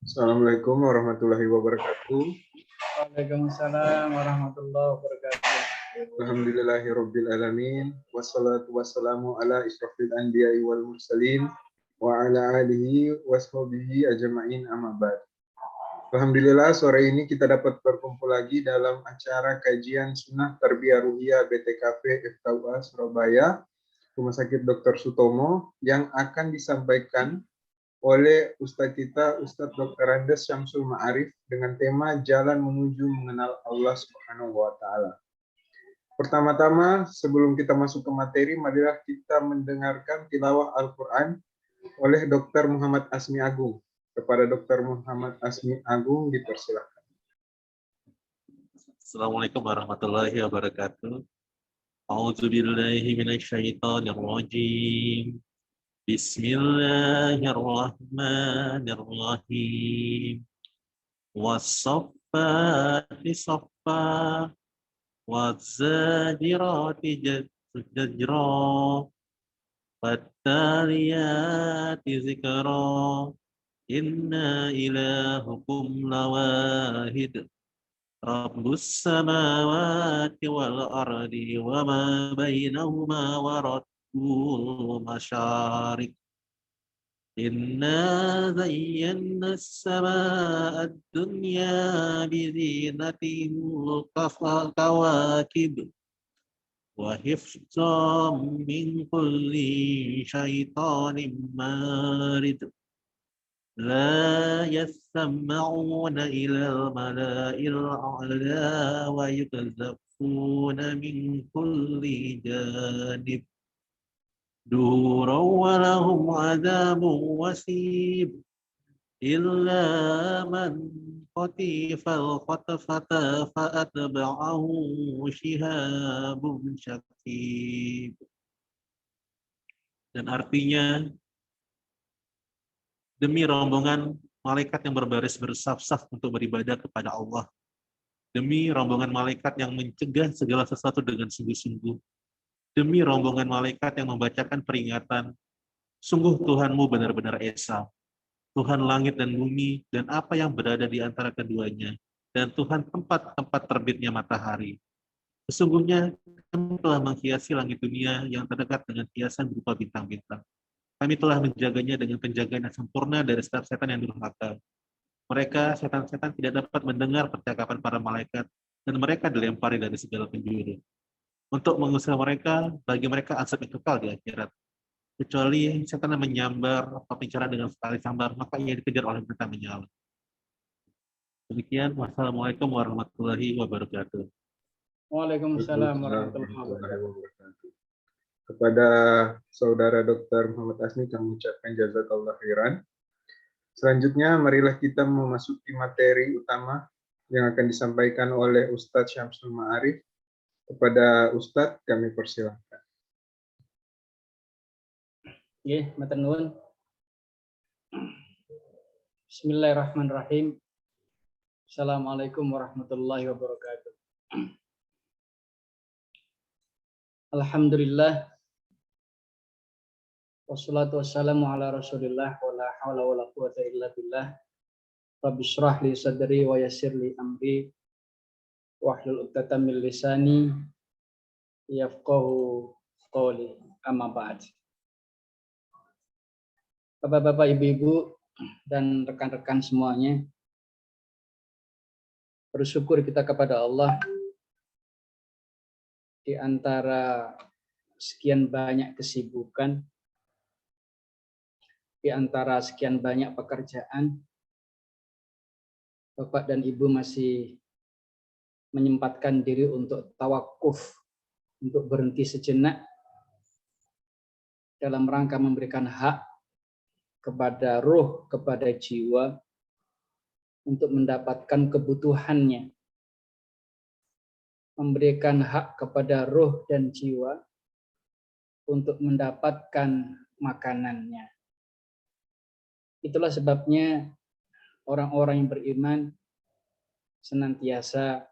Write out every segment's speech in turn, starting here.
Assalamualaikum warahmatullahi wabarakatuh. Waalaikumsalam warahmatullahi wabarakatuh. Alhamdulillahirabbil alamin wassalatu wassalamu ala isyrofil anbiya'i wal mursalin wa ala alihi washabihi ajma'in amma ba'd. Alhamdulillah sore ini kita dapat berkumpul lagi dalam acara kajian sunnah tarbiyah ruhiyah BTKP FKUA Surabaya Rumah Sakit Dr. Sutomo yang akan disampaikan oleh Ustadz kita, Ustadz Dr. Andes Syamsul Ma'arif dengan tema Jalan Menuju Mengenal Allah Subhanahu wa Ta'ala. Pertama-tama, sebelum kita masuk ke materi, marilah kita mendengarkan tilawah Al-Quran oleh Dr. Muhammad Asmi Agung. Kepada Dr. Muhammad Asmi Agung dipersilakan. Assalamualaikum warahmatullahi wabarakatuh. A'udzubillahi minasyaitonirrajim. Bismillahirrahmanirrahim. Was-saffati saffa, waz-zajirati zajra, wat-taliyati zikra. Inna ilahukum lawahid. Rabbus samawati wal ardi wa ma bainahuma wa rabbul masyariq. Inna zayyana as-samaa ad-dunya bi zinatil kawakib wa hifdzan min kulli syaitanin marid. لا يسمعون إلى الملأ الأعلى ويقذفون من كل جانب دورا ولهم عذاب وسيب إلا من خطف الخطفة فأتبعه شهاب شكيب. Dan artinya, demi rombongan malaikat yang berbaris bersaf-saf untuk beribadah kepada Allah. Demi rombongan malaikat yang mencegah segala sesuatu dengan sungguh-sungguh. Demi rombongan malaikat yang membacakan peringatan. Sungguh Tuhanmu benar-benar esa. Tuhan langit dan bumi dan apa yang berada di antara keduanya. Dan Tuhan tempat-tempat terbitnya matahari. Sesungguhnya Kami telah menghiasi langit dunia yang terdekat dengan hiasan berupa bintang-bintang. Kami telah menjaganya dengan penjagaan yang sempurna dari setiap setan yang durhaka. Mereka, setan-setan tidak dapat mendengar percakapan para malaikat, dan mereka dilempari dari segala penjuru. Untuk mengusir mereka, bagi mereka azab yang kekal di akhirat. Kecuali setan yang menyambar atau bicara dengan sekali sambar, maka ia dikejar oleh mereka menyala. Demikian, wassalamualaikum warahmatullahi wabarakatuh. Waalaikumsalam warahmatullahi wabarakatuh. Kepada saudara Dr. Muhammad Asmi kami ucapkan jazakallah khairan. Selanjutnya marilah kita memasuki materi utama yang akan disampaikan oleh Ustadz Syamsul Ma'arif. Kepada Ustadz kami persilahkan. Nggih, matur nuwun. Bismillahirrahmanirrahim. Assalamualaikum warahmatullahi wabarakatuh. Alhamdulillah. Wassalatu wassalamu ala Rasulillah wa la haula wa la quwwata illa billah. Rabbi shrah li sadri wa yassir li amri wahlul 'uqdatam min lisani yafqahu qawli. Amma ba'd. Bapak-bapak, ibu-ibu dan rekan-rekan semuanya, bersyukur kita kepada Allah di antara sekian banyak kesibukan, di antara sekian banyak pekerjaan, Bapak dan Ibu masih menyempatkan diri untuk tawakuf, untuk berhenti sejenak dalam rangka memberikan hak kepada ruh, kepada jiwa, untuk mendapatkan kebutuhannya. Memberikan hak kepada ruh dan jiwa untuk mendapatkan makanannya. Itulah sebabnya orang-orang yang beriman senantiasa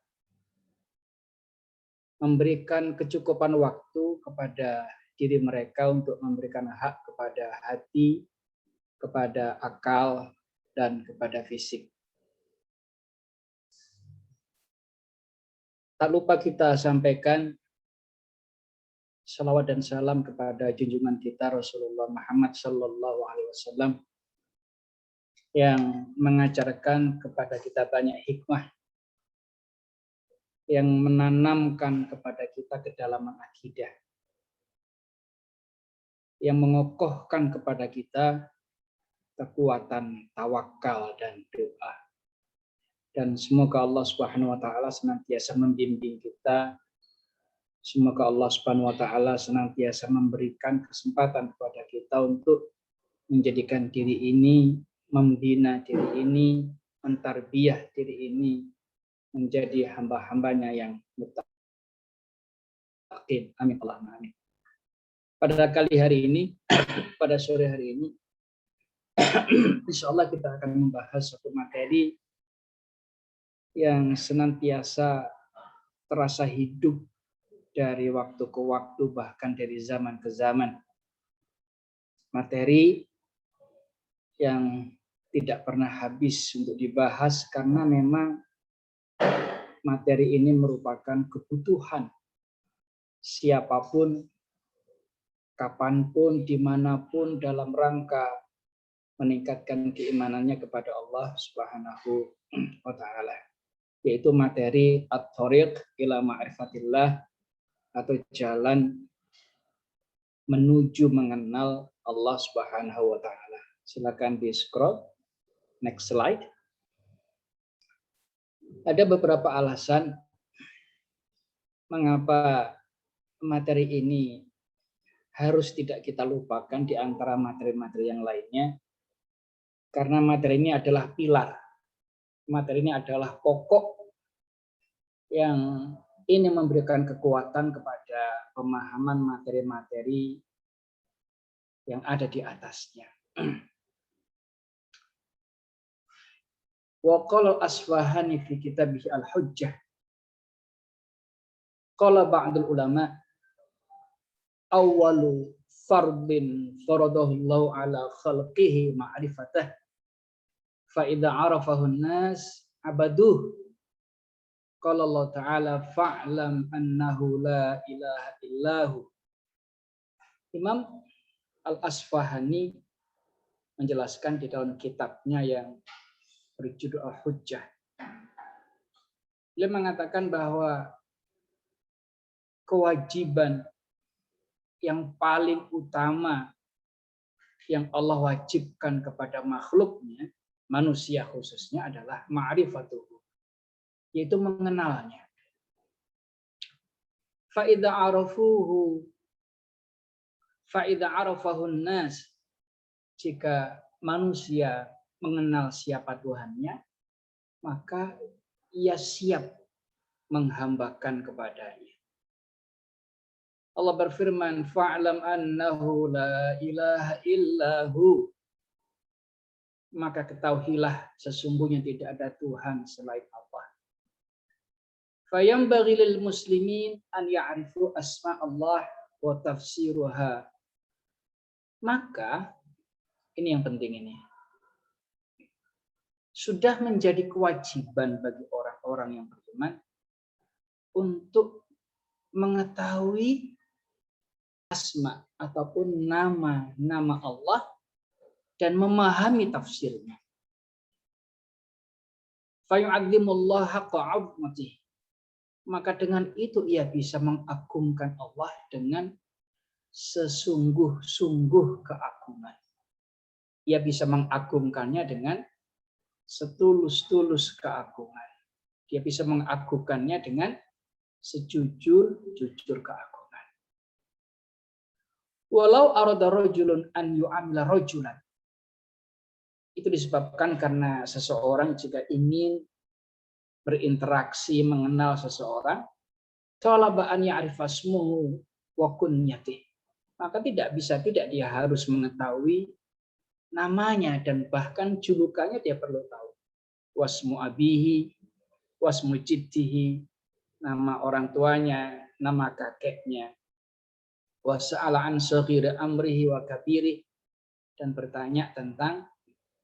memberikan kecukupan waktu kepada diri mereka untuk memberikan hak kepada hati, kepada akal, dan kepada fisik. Tak lupa kita sampaikan salawat dan salam kepada junjungan kita Rasulullah Muhammad Sallallahu Alaihi Wasallam yang mengajarkan kepada kita banyak hikmah, yang menanamkan kepada kita kedalaman akidah, yang mengokohkan kepada kita kekuatan tawakal dan doa. Dan semoga Allah Subhanahu wa taala senantiasa membimbing kita. Semoga Allah Subhanahu wa taala senantiasa memberikan kesempatan kepada kita untuk menjadikan diri ini, membina diri ini, mentarbiyah diri ini menjadi hamba-hambanya yang muttaqin. Amin Allahumma amin. Pada kali hari ini, pada sore hari ini, insya Allah kita akan membahas satu materi yang senantiasa terasa hidup dari waktu ke waktu, bahkan dari zaman ke zaman. Materi yang tidak pernah habis untuk dibahas karena memang materi ini merupakan kebutuhan siapapun, kapanpun, dimanapun dalam rangka meningkatkan keimanannya kepada Allah Subhanahu wa taala, yaitu materi at-thoriq ila ma'rifatillah, atau jalan menuju mengenal Allah Subhanahu wa taala. Silakan di-scroll next slide. Ada beberapa alasan mengapa materi ini harus tidak kita lupakan di antara materi-materi yang lainnya. Karena materi ini adalah pilar. Materi ini adalah pokok yang ini memberikan kekuatan kepada pemahaman materi-materi yang ada di atasnya. Wa qala Asfahani fi kitabih Al-Hujjah. Qala ba'dul ulama awwalu fardin faradahu Allah ala khalqihi ma'rifatah fa idza arafahu an-nas abaduh. Qala Allah Ta'ala fa'lam annahu la ilaha illahu. Imam Al-Asfahani menjelaskan di dalam kitabnya yang berjudul Al-Hujjah. Dia mengatakan bahwa kewajiban yang paling utama yang Allah wajibkan kepada makhluknya, manusia khususnya, adalah ma'rifatuhu, yaitu mengenalnya. Fa'idha arafahun nas, jika manusia mengenal siapa Tuhannya, maka ia siap menghambakan kepadanya. Allah berfirman, fa'lam annahu la ilaha illahu, maka ketahuilah sesungguhnya tidak ada Tuhan selain Allah. Fayambaghi lil muslimin an ya'rifu asma Allah wa tafsiruha. Maka ini yang penting ini. Sudah menjadi kewajiban bagi orang-orang yang beriman untuk mengetahui asma ataupun nama-nama Allah dan memahami tafsirnya. Fayu'adzimullah haqqa 'azmatihi. Maka dengan itu ia bisa mengagungkan Allah dengan sesungguh-sungguh keagungan. Ia bisa mengagungkannya dengan setulus-tulus keagungan. Dia bisa mengagungkannya dengan sejujur-jujur keagungan. Walau arada rajulun an yu'amila rajulan. Itu disebabkan karena seseorang jika ingin berinteraksi mengenal seseorang, talaba an ya'rifa ismuhu wa kunyatihi. Maka tidak dia harus mengetahui namanya dan bahkan julukannya dia perlu tahu. Wasmu abihi, wasmu jiddihi, nama orang tuanya, nama kakeknya. Wasa'ala an saghiri amrihi wa kabirih, dan bertanya tentang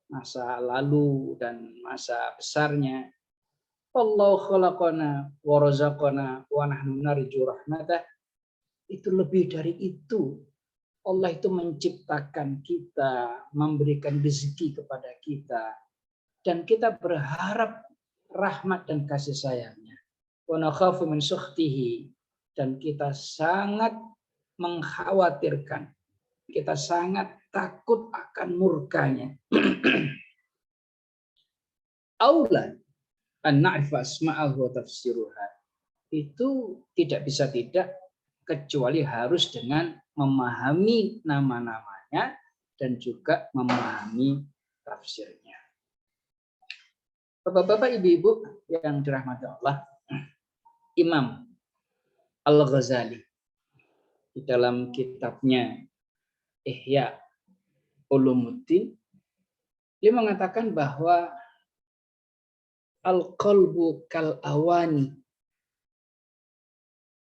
masa lalu dan masa besarnya. Allah khalaqana wa razaqana wa nahnu narju rahmatah. Itu lebih dari itu. Allah itu menciptakan kita, memberikan rezeki kepada kita, dan kita berharap rahmat dan kasih sayangnya. Wa nakhafu min sukhtihi, dan kita sangat mengkhawatirkan, kita sangat takut akan murkanya. Aula an na'rifa asma'ahu wa tafsiruha. Itu tidak bisa tidak kecuali harus dengan memahami nama-namanya dan juga memahami tafsirnya. Bapak-bapak, ibu-ibu yang dirahmati Allah, Imam Al-Ghazali di dalam kitabnya Ihya Ulumuddin, dia mengatakan bahwa al-qalbu kal awani,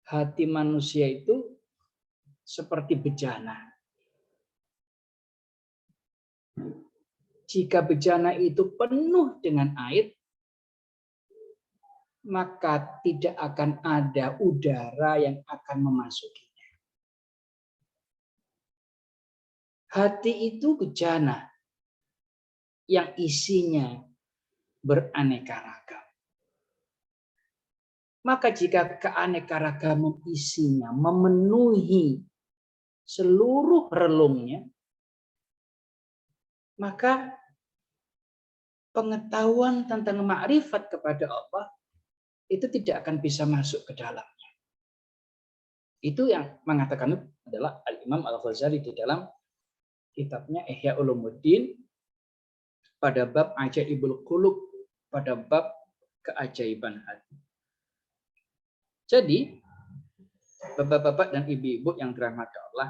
hati manusia itu seperti bejana. Jika bejana itu penuh dengan air, maka tidak akan ada udara yang akan memasukinya. Hati itu bejana yang isinya beraneka ragam. Maka jika keanekaragaman isinya memenuhi seluruh relungnya, maka pengetahuan tentang ma'rifat kepada Allah itu tidak akan bisa masuk ke dalamnya. Itu yang mengatakan adalah Al-Imam Al-Ghazali di dalam kitabnya Ihya Ulumuddin pada bab Ajaibul Qulub, pada bab keajaiban hati. Jadi, bapak-bapak dan ibu-ibu yang dirahmati Allah,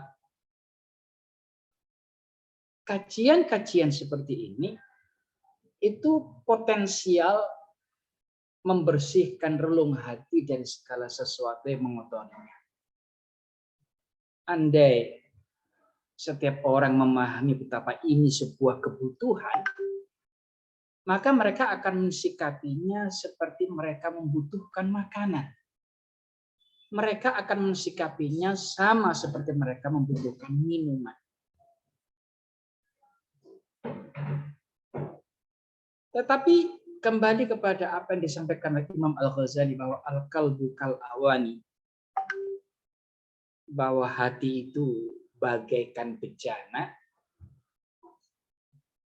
kajian-kajian seperti ini itu potensial membersihkan relung hati dari segala sesuatu yang mengotorinya. Andai setiap orang memahami betapa ini sebuah kebutuhan, maka mereka akan mensikapinya seperti mereka membutuhkan makanan. Mereka akan mensikapinya sama seperti mereka membutuhkan minuman. Tetapi kembali kepada apa yang disampaikan oleh Imam Al-Ghazali bahwa al-qalbu kal awani, bahwa hati itu bagaikan bejana,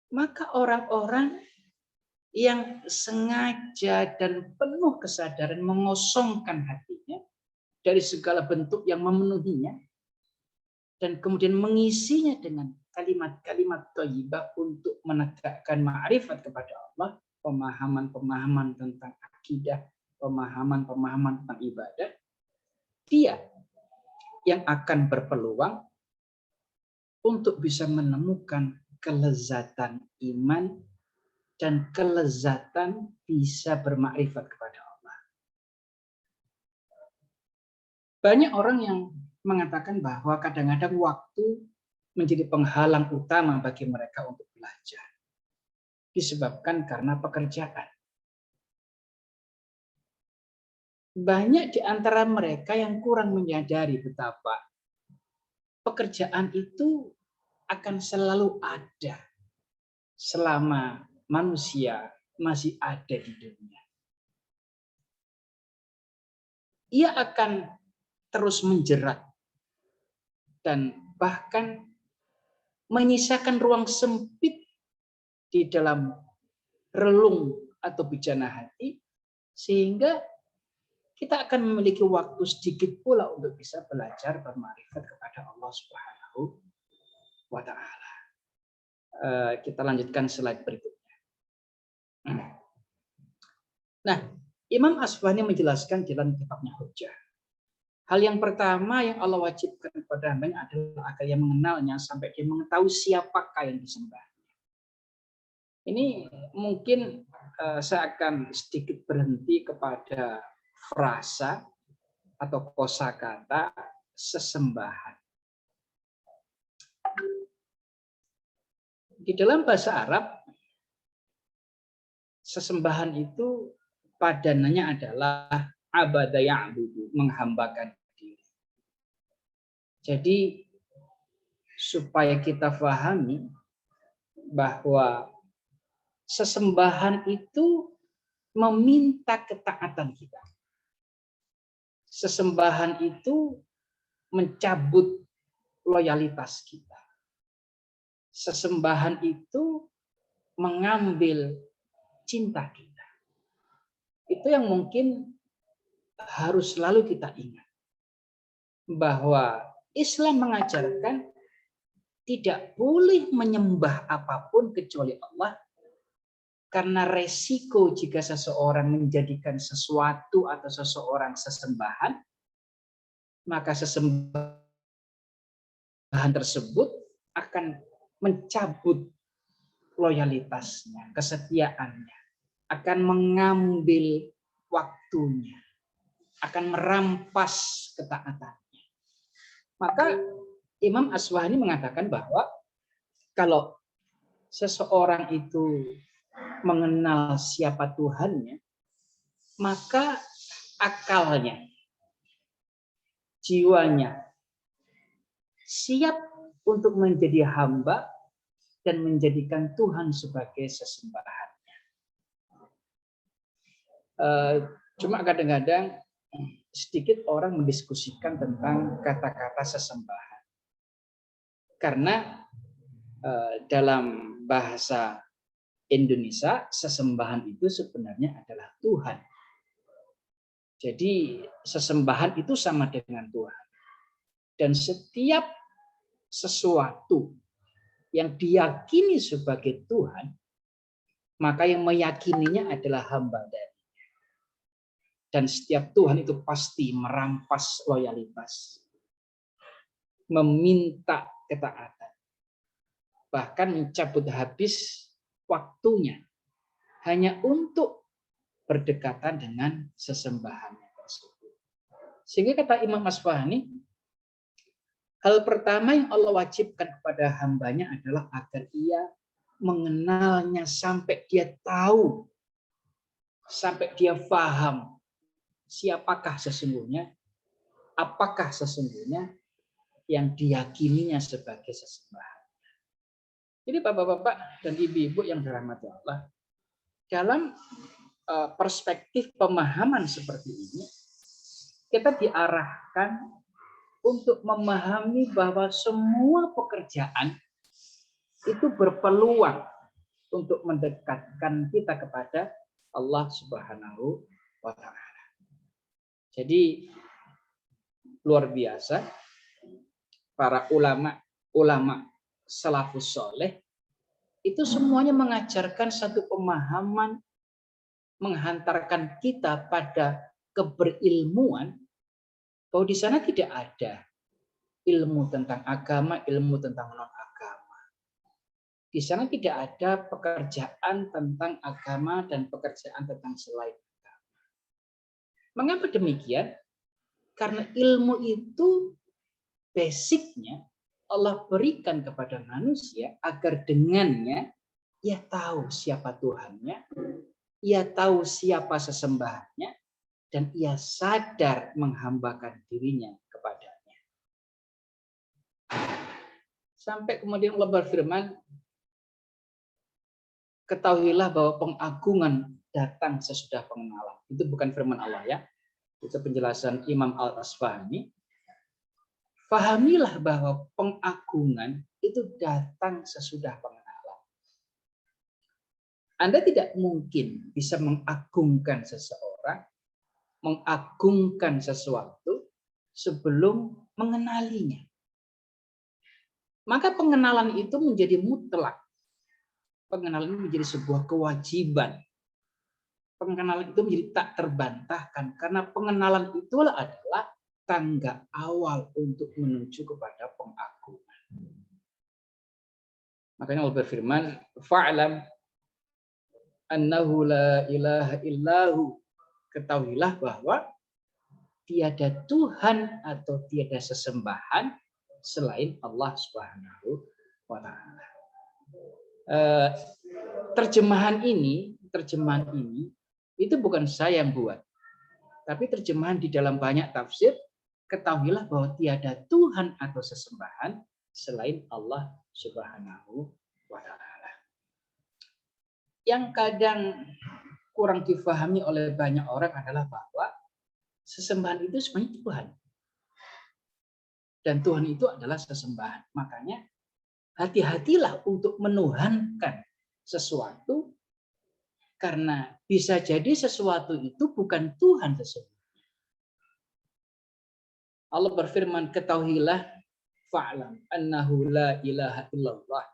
maka orang-orang yang sengaja dan penuh kesadaran mengosongkan hatinya dari segala bentuk yang memenuhinya dan kemudian mengisinya dengan kalimat-kalimat thayyibah untuk menegakkan ma'rifat kepada Allah, pemahaman-pemahaman tentang akidah, pemahaman-pemahaman tentang ibadah, dia yang akan berpeluang untuk bisa menemukan kelezatan iman dan kelezatan bisa bermakrifat kepada Allah. Banyak orang yang mengatakan bahwa kadang-kadang waktu menjadi penghalang utama bagi mereka untuk belajar. Disebabkan karena pekerjaan. Banyak di antara mereka yang kurang menyadari betapa pekerjaan itu akan selalu ada selama manusia masih ada di dunia. Ia akan terus menjerat dan bahkan menyisakan ruang sempit di dalam relung atau bejana hati, sehingga kita akan memiliki waktu sedikit pula untuk bisa belajar bermakrifat kepada Allah Subhanahu wa Ta'ala. Kita lanjutkan slide berikutnya. Nah, Imam Asbahani menjelaskan dalam kitabnya Hujjah. Hal yang pertama yang Allah wajibkan kepada hambanya adalah agar ia mengenalnya sampai dia mengetahui siapakah yang disembah. Ini mungkin saya akan sedikit berhenti kepada frasa atau kosakata sesembahan. Di dalam bahasa Arab, sesembahan itu padanannya adalah abada ya'budu, menghambakan diri. Jadi supaya kita pahami bahwa sesembahan itu meminta ketaatan kita. Sesembahan itu mencabut loyalitas kita. Sesembahan itu mengambil cinta kita. Itu yang mungkin harus selalu kita ingat. Bahwa Islam mengajarkan tidak boleh menyembah apapun kecuali Allah. Karena resiko jika seseorang menjadikan sesuatu atau seseorang sesembahan, maka sesembahan tersebut akan mencabut loyalitasnya, kesetiaannya, akan mengambil waktunya, akan merampas ketaatannya. Maka Imam Aswahani mengatakan bahwa kalau seseorang itu mengenal siapa Tuhannya, maka akalnya, jiwanya siap untuk menjadi hamba dan menjadikan Tuhan sebagai sesembahannya. Cuma kadang-kadang sedikit orang mendiskusikan tentang kata-kata sesembahan. Karena dalam bahasa Indonesia, sesembahan itu sebenarnya adalah Tuhan. Jadi sesembahan itu sama dengan Tuhan. Dan setiap sesuatu yang diyakini sebagai Tuhan, maka yang meyakininya adalah hamba darinya. Dan setiap Tuhan itu pasti merampas loyalitas, meminta ketaatan, bahkan mencabut habis waktunya hanya untuk berdekatan dengan sesembahannya tersebut. Sehingga kata Imam Aswahani, hal pertama yang Allah wajibkan kepada hambanya adalah agar ia mengenalnya sampai dia tahu, sampai dia paham siapakah sesungguhnya, apakah sesungguhnya yang diyakininya sebagai sesembahan. Jadi bapak-bapak dan ibu-ibu yang dirahmati Allah, dalam perspektif pemahaman seperti ini, kita diarahkan untuk memahami bahwa semua pekerjaan itu berpeluang untuk mendekatkan kita kepada Allah Subhanahu wa Ta'ala. Jadi luar biasa para ulama salafus soleh itu semuanya mengajarkan satu pemahaman, menghantarkan kita pada keberilmuan, bahwa di sana tidak ada ilmu tentang agama, ilmu tentang non-agama. Di sana tidak ada pekerjaan tentang agama dan pekerjaan tentang selain agama. Mengapa demikian? Karena ilmu itu basicnya Allah berikan kepada manusia agar dengannya ia tahu siapa Tuhannya, ia tahu siapa sesembahannya, dan ia sadar menghambakan dirinya kepadanya. Sampai kemudian Allah berfirman, ketahuilah bahwa pengagungan datang sesudah pengenalan. Itu bukan firman Allah ya. Itu penjelasan Imam Al-Asfahani. Fahamilah bahwa pengagungan itu datang sesudah pengenalan. Anda tidak mungkin bisa mengagungkan seseorang, mengagungkan sesuatu sebelum mengenalinya. Maka pengenalan itu menjadi mutlak. Pengenalan itu menjadi sebuah kewajiban. Pengenalan itu menjadi tak terbantahkan karena pengenalan itulah adalah tangga awal untuk menuju kepada pengagungan. Makanya Allah berfirman, fa'lam annahu la ilaha illahu. Ketahuilah bahwa tiada Tuhan atau tiada sesembahan selain Allah Subhanahu wa Ta'ala. Eh, terjemahan ini itu bukan saya yang buat, tapi terjemahan di dalam banyak tafsir. Ketahuilah bahwa tiada Tuhan atau sesembahan selain Allah Subhanahu wa Ta'ala. Yang kadang kurang difahami oleh banyak orang adalah bahwa sesembahan itu sebenarnya Tuhan. Dan Tuhan itu adalah sesembahan. Makanya hati-hatilah untuk menuhankan sesuatu, karena bisa jadi sesuatu itu bukan Tuhan sesungguhnya. Allah berfirman, ketahuilah fa'lam annahu la ilaha illallah.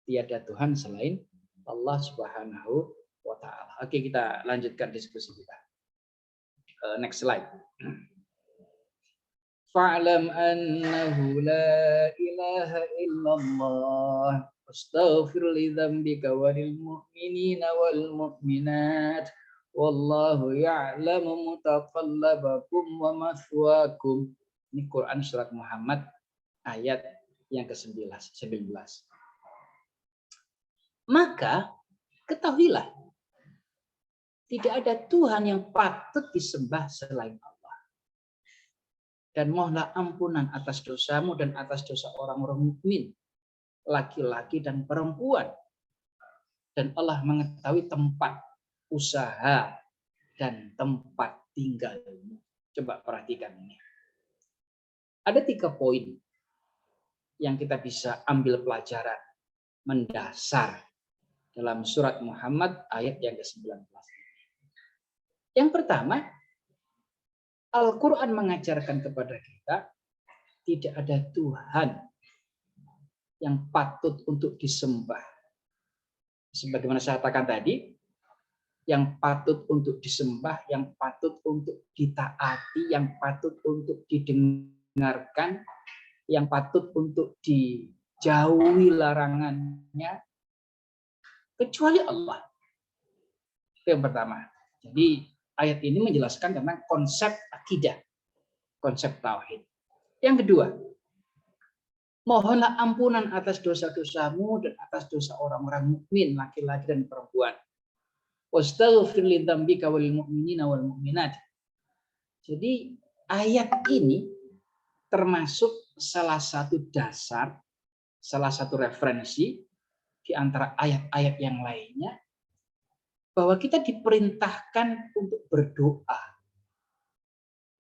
Tiada Tuhan selain Allah Subhanahu wa Ta'ala. Oke, kita lanjutkan diskusi kita. Next slide. Fa'lam annahu la ilaha illallah. Astaghfir li dzambika wa lil mu'minina wal mu'minat. Wallahu ya'lamu mutaqallabakum wa mathwaakum. Ini Quran surat Muhammad ayat yang ke-19. Maka ketahuilah tidak ada Tuhan yang patut disembah selain Allah. Dan mohonlah ampunan atas dosamu dan atas dosa orang-orang mukmin, laki-laki dan perempuan. Dan Allah mengetahui tempat usaha dan tempat tinggalmu. Coba perhatikan ini. Ada 3 poin yang kita bisa ambil pelajaran mendasar dalam surat Muhammad ayat yang ke-19. Yang pertama, Al-Quran mengajarkan kepada kita tidak ada Tuhan yang patut untuk disembah. Sebagaimana saya katakan tadi, yang patut untuk disembah, yang patut untuk ditaati, yang patut untuk didengarkan, yang patut untuk dijauhi larangannya, kecuali Allah. Itu yang pertama. Jadi ayat ini menjelaskan tentang konsep akidah, konsep tauhid. Yang kedua, mohonlah ampunan atas dosa-dosamu dan atas dosa orang-orang mukmin, laki-laki dan perempuan. Wastaghfir li dzambika wal mu'minina wal mu'minat. Jadi ayat ini termasuk salah satu dasar, salah satu referensi di antara ayat-ayat yang lainnya, bahwa kita diperintahkan untuk berdoa,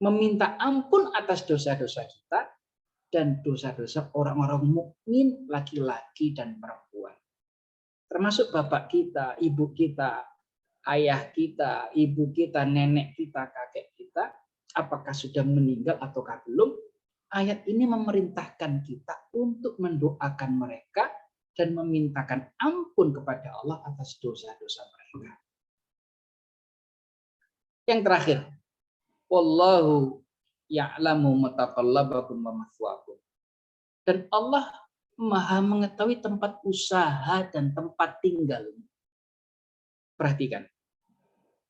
meminta ampun atas dosa-dosa kita dan dosa-dosa orang-orang mukmin, laki-laki dan perempuan. Termasuk bapak kita, ibu kita, ayah kita, ibu kita, nenek kita, kakek kita, apakah sudah meninggal ataukah belum. Ayat ini memerintahkan kita untuk mendoakan mereka dan memintakan ampun kepada Allah atas dosa-dosa mereka. Yang terakhir, wallahu ya'lamu mutaqallabakum wa mathwaakum. Dan Allah Maha mengetahui tempat usaha dan tempat tinggal. Perhatikan.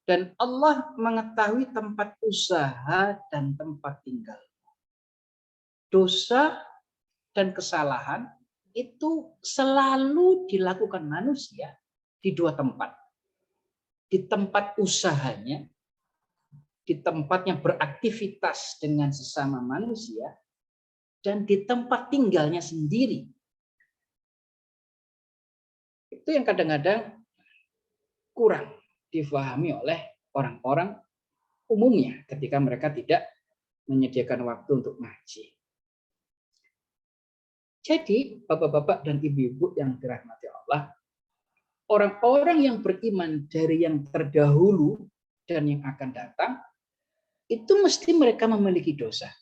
Dan Allah mengetahui tempat usaha dan tempat tinggal. Dosa dan kesalahan itu selalu dilakukan manusia di 2 tempat. Di tempat usahanya, di tempatnya beraktivitas dengan sesama manusia, dan di tempat tinggalnya sendiri. Itu yang kadang-kadang kurang difahami oleh orang-orang umumnya ketika mereka tidak menyediakan waktu untuk ngaji. Jadi, bapak-bapak dan ibu-ibu yang dirahmati Allah, orang-orang yang beriman dari yang terdahulu dan yang akan datang, itu mesti mereka memiliki dosa.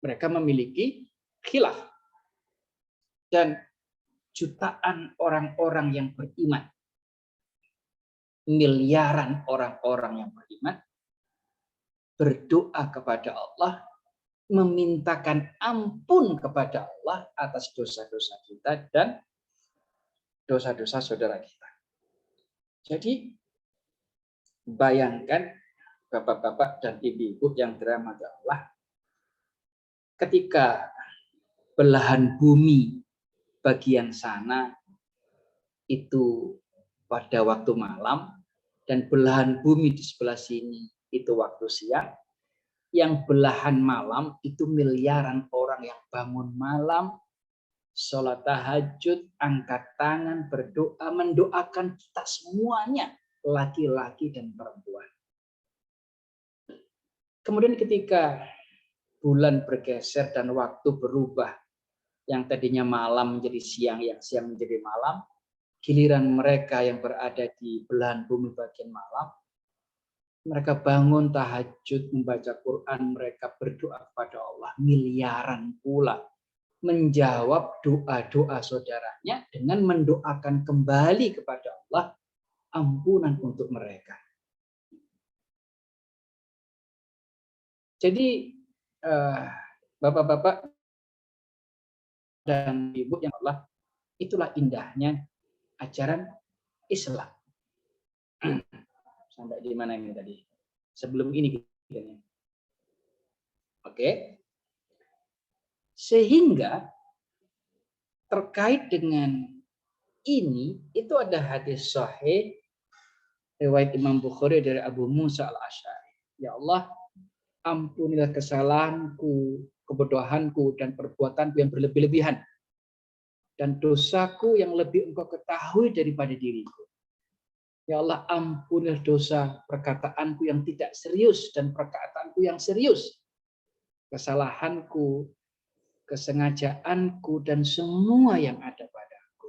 Mereka memiliki khilaf. Dan jutaan orang-orang yang beriman, miliaran orang-orang yang beriman, berdoa kepada Allah, memintakan ampun kepada Allah atas dosa-dosa kita dan dosa-dosa saudara kita. Jadi, bayangkan bapak-bapak dan ibu-ibu yang dirahmati Allah, ketika belahan bumi bagian sana itu pada waktu malam, dan belahan bumi di sebelah sini itu waktu siang. Yang belahan malam itu miliaran orang yang bangun malam, sholat tahajud, angkat tangan, berdoa, mendoakan kita semuanya, laki-laki dan perempuan. Kemudian ketika bulan bergeser dan waktu berubah, yang tadinya malam menjadi siang, yang siang menjadi malam, giliran mereka yang berada di belahan bumi bagian malam, mereka bangun tahajud, membaca Quran, mereka berdoa kepada Allah, miliaran pula menjawab doa-doa saudaranya dengan mendoakan kembali kepada Allah ampunan untuk mereka. Jadi bapak-bapak dan ibu yang Allah, itulah indahnya ajaran Islam. Sampai di mana ini tadi? Sebelum ini kita. Oke. Sehingga terkait dengan ini itu ada hadis sahih riwayat Imam Bukhari dari Abu Musa al-Asy'ari. Ya Allah, ampunilah kesalahanku, kebodohanku dan perbuatanku yang berlebih-lebihan dan dosaku yang lebih Engkau ketahui daripada diriku. Ya Allah, ampunilah dosa perkataanku yang tidak serius dan perkataanku yang serius. Kesalahanku, kesengajaanku, dan semua yang ada padaku.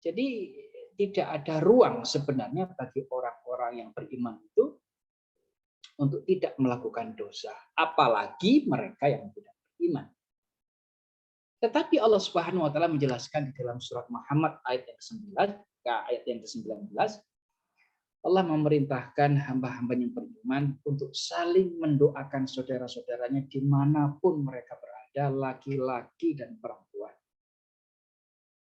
Jadi tidak ada ruang sebenarnya bagi orang-orang yang beriman itu untuk tidak melakukan dosa. Apalagi mereka yang tidak beriman. Tetapi Allah Subhanahu wa taala menjelaskan di dalam surat Muhammad ayat yang ke-19, Allah memerintahkan hamba-hamba yang beriman untuk saling mendoakan saudara-saudaranya dimanapun mereka berada, laki-laki dan perempuan.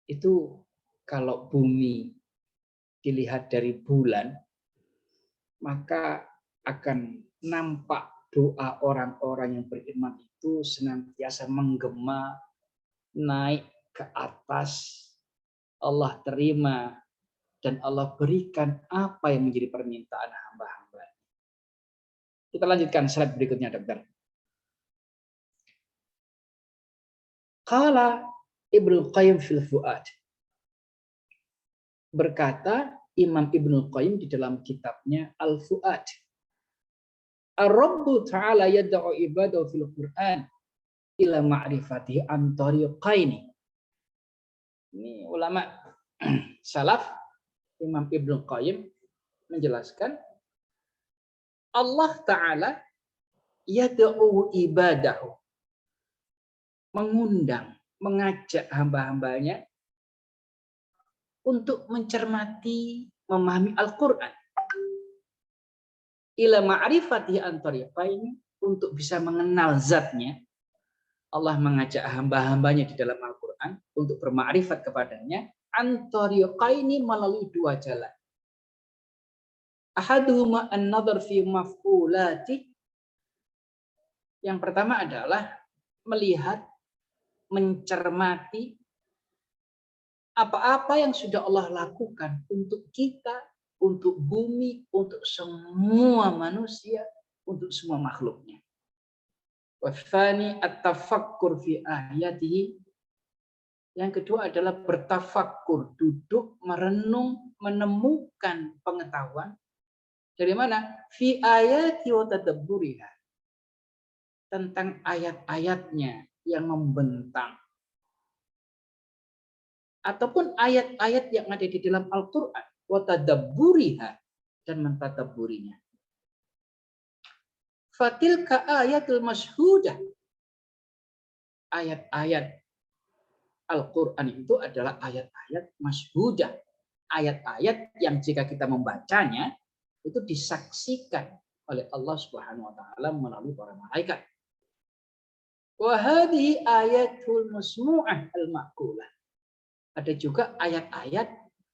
Itu kalau bumi dilihat dari bulan, maka akan nampak doa orang-orang yang beriman itu senantiasa menggema, naik ke atas. Allah terima dan Allah berikan apa yang menjadi permintaan hamba-hamba. Kita lanjutkan slide berikutnya, dokter. Qala Ibnu Qayyim fil Fuad. Berkata Imam Ibnu Qayyim di dalam kitabnya Al-Fuad. Ar-Rabbu ta'ala yad'u ibadahu fil Qur'an ila ma'rifatihi an tariqaini. Ini ulama salaf Imam Ibnu Qayyim menjelaskan Allah Ta'ala yad'u ibadahu, mengundang, mengajak hamba-hambanya untuk mencermati, memahami Al-Quran. Ila ma'rifati antariqaini, untuk bisa mengenal zatnya. Allah mengajak hamba-hambanya di dalam Al-Quran untuk bermakrifat kepadanya. Antariqaini, melalui dua jalan. Ahaduhuma an-nadhar fi maf'ulati. Yang pertama adalah melihat, mencermati apa-apa yang sudah Allah lakukan untuk kita, untuk bumi, untuk semua manusia, untuk semua makhluknya. Wathani at-tafakkur fi ayatihi. Yang kedua adalah bertafakkur, duduk, merenung, menemukan pengetahuan. Dari mana? Fi ayati wa tadabburiha. Tentang ayat-ayatnya yang membentang. Ataupun ayat-ayat yang ada di dalam Al-Quran. Wa tadabburiha, dan mentadabburinya. Fatilka ayatul masyhudah. Ayat-ayat Al-Quran itu adalah ayat-ayat masyhudah. Ayat-ayat yang jika kita membacanya, itu disaksikan oleh Allah Subhanahu wa taala melalui para malaikat. Wa hadhihi ayatul masmu'ah al-ma'qulah. Ada juga ayat-ayat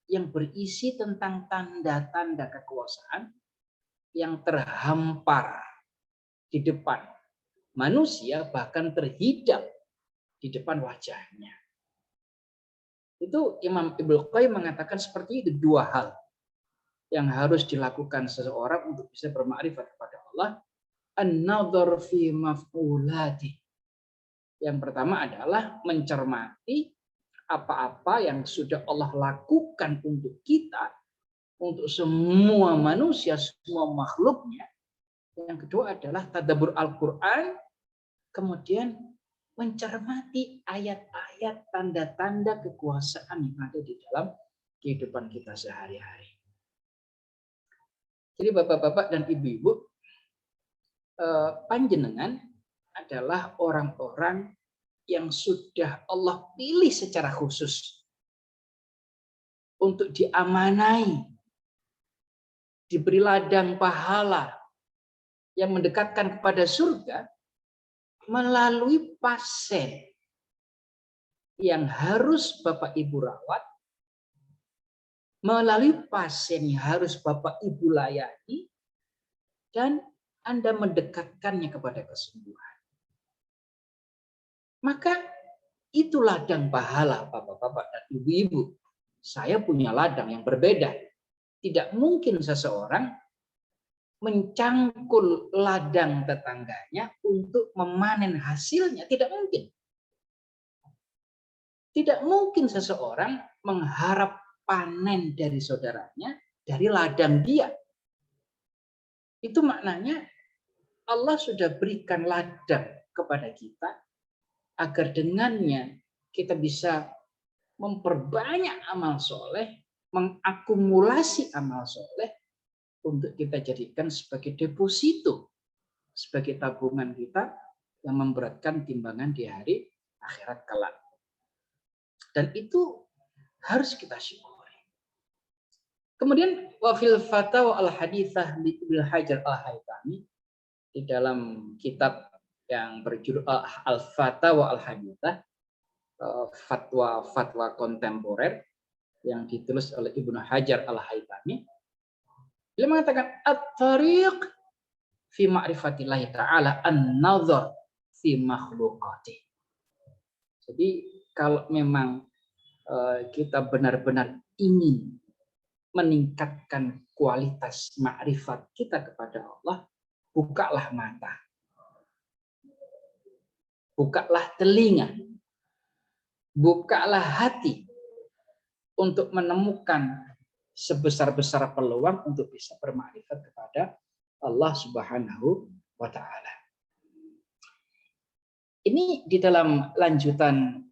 yang berisi tentang tanda-tanda kekuasaan yang terhampar di depan manusia, bahkan terhidap di depan wajahnya. Itu Imam Ibnu Qayyim mengatakan seperti itu, dua hal yang harus dilakukan seseorang untuk bisa bermakrifat kepada Allah. An-nadhar fi maf'ulati. Yang pertama adalah mencermati apa-apa yang sudah Allah lakukan untuk kita, untuk semua manusia, semua makhluknya. Yang kedua adalah tadabbur Al-Quran, kemudian mencermati ayat-ayat, tanda-tanda kekuasaan yang ada di dalam kehidupan kita sehari-hari. Jadi bapak-bapak dan ibu-ibu, panjenengan adalah orang-orang yang sudah Allah pilih secara khusus untuk diamanai, diberi ladang pahala yang mendekatkan kepada surga melalui pasien yang harus Bapak Ibu rawat, melalui pasien yang harus Bapak Ibu layani, dan Anda mendekatkannya kepada kesembuhan. Maka itu ladang pahala Bapak-bapak dan Ibu-ibu. Saya punya ladang yang berbeda. Tidak mungkin seseorang mencangkul ladang tetangganya untuk memanen hasilnya. Tidak mungkin. Tidak mungkin seseorang mengharap panen dari saudaranya dari ladang dia. Itu maknanya Allah sudah berikan ladang kepada kita agar dengannya kita bisa memperbanyak amal soleh, mengakumulasi amal soleh untuk kita jadikan sebagai deposito, sebagai tabungan kita yang memberatkan timbangan di hari akhirat kelak. Dan itu harus kita syukuri. Kemudian wafil fatawa al-hadithah li Ibnu Hajar al-Haytami, di dalam kitab yang berjudul Al-Fatawa al-Hadithah, fatwa-fatwa kontemporer yang ditulis oleh Ibnu Hajar al-Haytami, beliau mengatakan at-tariq fi ma'rifatillahi ta'ala an-nadhar fi makhluqati. Jadi kalau memang kita benar-benar ingin meningkatkan kualitas makrifat kita kepada Allah, bukalah mata, bukalah telinga, bukalah hati untuk menemukan sebesar-besar peluang untuk bisa bermakrifat kepada Allah Subhanahu wa Ta'ala. Ini di dalam lanjutan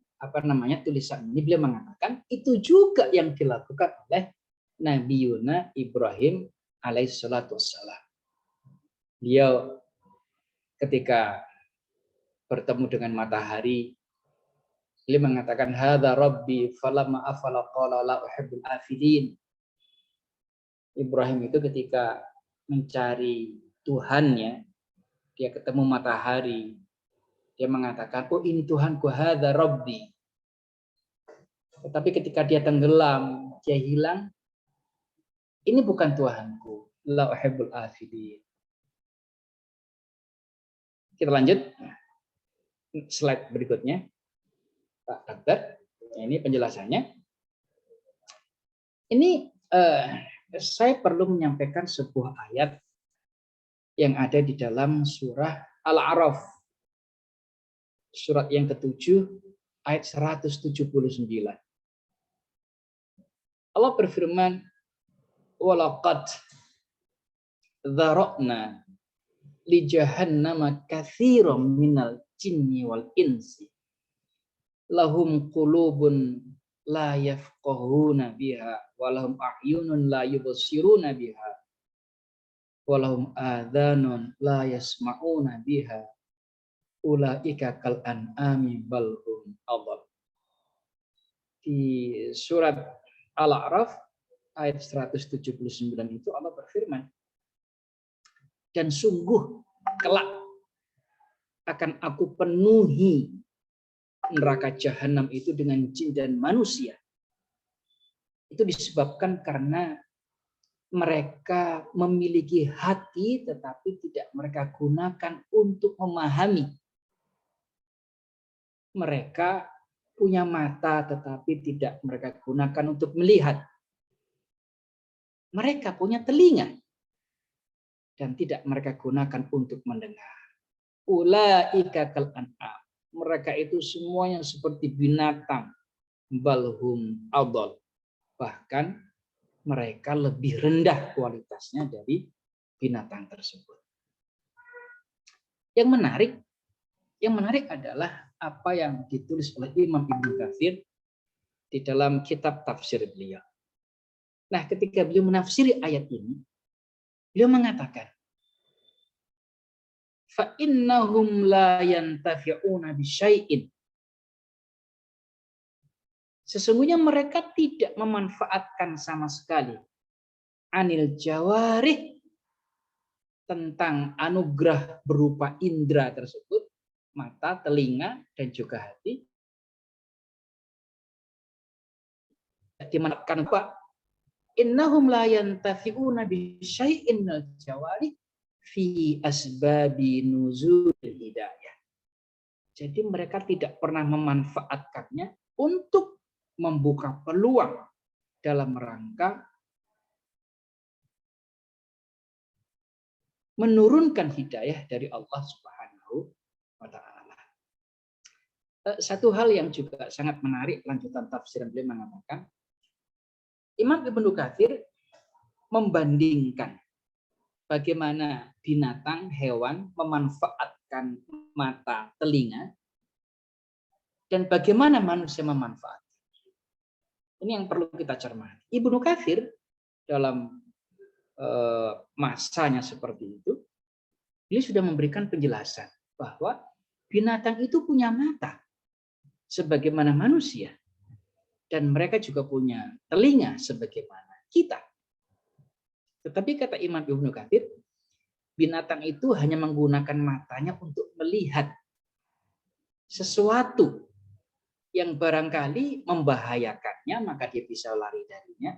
tulisan ini beliau mengatakan itu juga yang dilakukan oleh Nabi Yuna Ibrahim alaihissalatu wassalam. Beliau ketika bertemu dengan matahari, beliau mengatakan hadza rabbi falamma afala qala la uhibbul afilin. Ibrahim itu ketika mencari Tuhannya, dia ketemu matahari, dia mengatakan, oh ini Tuhanku, hadza rabbi. Tetapi ketika dia tenggelam, dia hilang, ini bukan Tuhanku, la uhibbul afilin. Kita lanjut. Slide berikutnya. Pak Dokter, ini penjelasannya. Ini saya perlu menyampaikan sebuah ayat yang ada di dalam surah Al-A'raf. Surat yang ke-7 ayat 179. Allah berfirman, walaqad dzara'na li jahannama katsiran minal jinni wal insi lahum qulubun la yafqahuna biha wa lahum a'yunun la yubsiruna biha wa lahum adhanun la yasma'una biha ulaika kal an'ami bal hum adall. Di surat Al-A'raf ayat 179 itu Allah berfirman, dan sungguh kelak akan aku penuhi neraka jahanam itu dengan jin dan manusia. Itu disebabkan karena mereka memiliki hati tetapi tidak mereka gunakan untuk memahami. Mereka punya mata tetapi tidak mereka gunakan untuk melihat. Mereka punya telinga dan tidak mereka gunakan untuk mendengar. Ulaika kal an'am. Mereka itu semuanya seperti binatang. Balhum adall. Bahkan mereka lebih rendah kualitasnya dari binatang tersebut. Yang menarik adalah apa yang ditulis oleh Imam Ibnu Katsir di dalam kitab tafsir beliau. Nah, ketika beliau menafsiri ayat ini, beliau mengatakan, fa innahum la yantafi'una bisyai'in. Sesungguhnya mereka tidak memanfaatkan sama sekali anil jawarih, tentang anugerah berupa indera tersebut, mata, telinga, dan juga hati. Dimanfaatkan apa? Innahum la yantafi'una bi syai'in minal jawarih fi asbabi nuzul hidayah. Jadi mereka tidak pernah memanfaatkannya untuk membuka peluang dalam rangka menurunkan hidayah dari Allah Subhanahu wa Ta'ala. Satu hal yang juga sangat menarik, lanjutan tafsir beliau mengatakan, Imam Ibnu Katsir membandingkan bagaimana binatang, hewan memanfaatkan mata, telinga, dan bagaimana manusia memanfaatkan. Ini yang perlu kita cermati. Ibnu Katsir dalam masanya seperti itu, dia sudah memberikan penjelasan bahwa binatang itu punya mata sebagaimana manusia, dan mereka juga punya telinga sebagaimana kita. Tetapi kata Imam Ibnu Katsir, binatang itu hanya menggunakan matanya untuk melihat sesuatu yang barangkali membahayakannya, maka dia bisa lari darinya.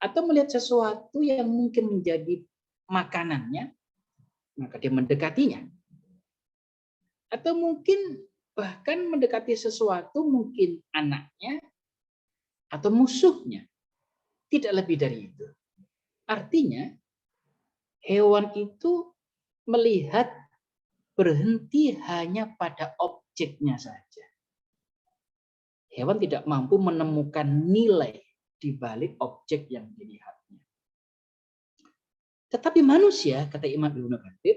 Atau melihat sesuatu yang mungkin menjadi makanannya, maka dia mendekatinya. Atau mungkin bahkan mendekati sesuatu, mungkin anaknya atau musuhnya. Tidak lebih dari itu. Artinya, hewan itu melihat berhenti hanya pada objeknya saja. Hewan tidak mampu menemukan nilai di balik objek yang dilihatnya. Tetapi manusia, kata Imam Ibnu Katsir,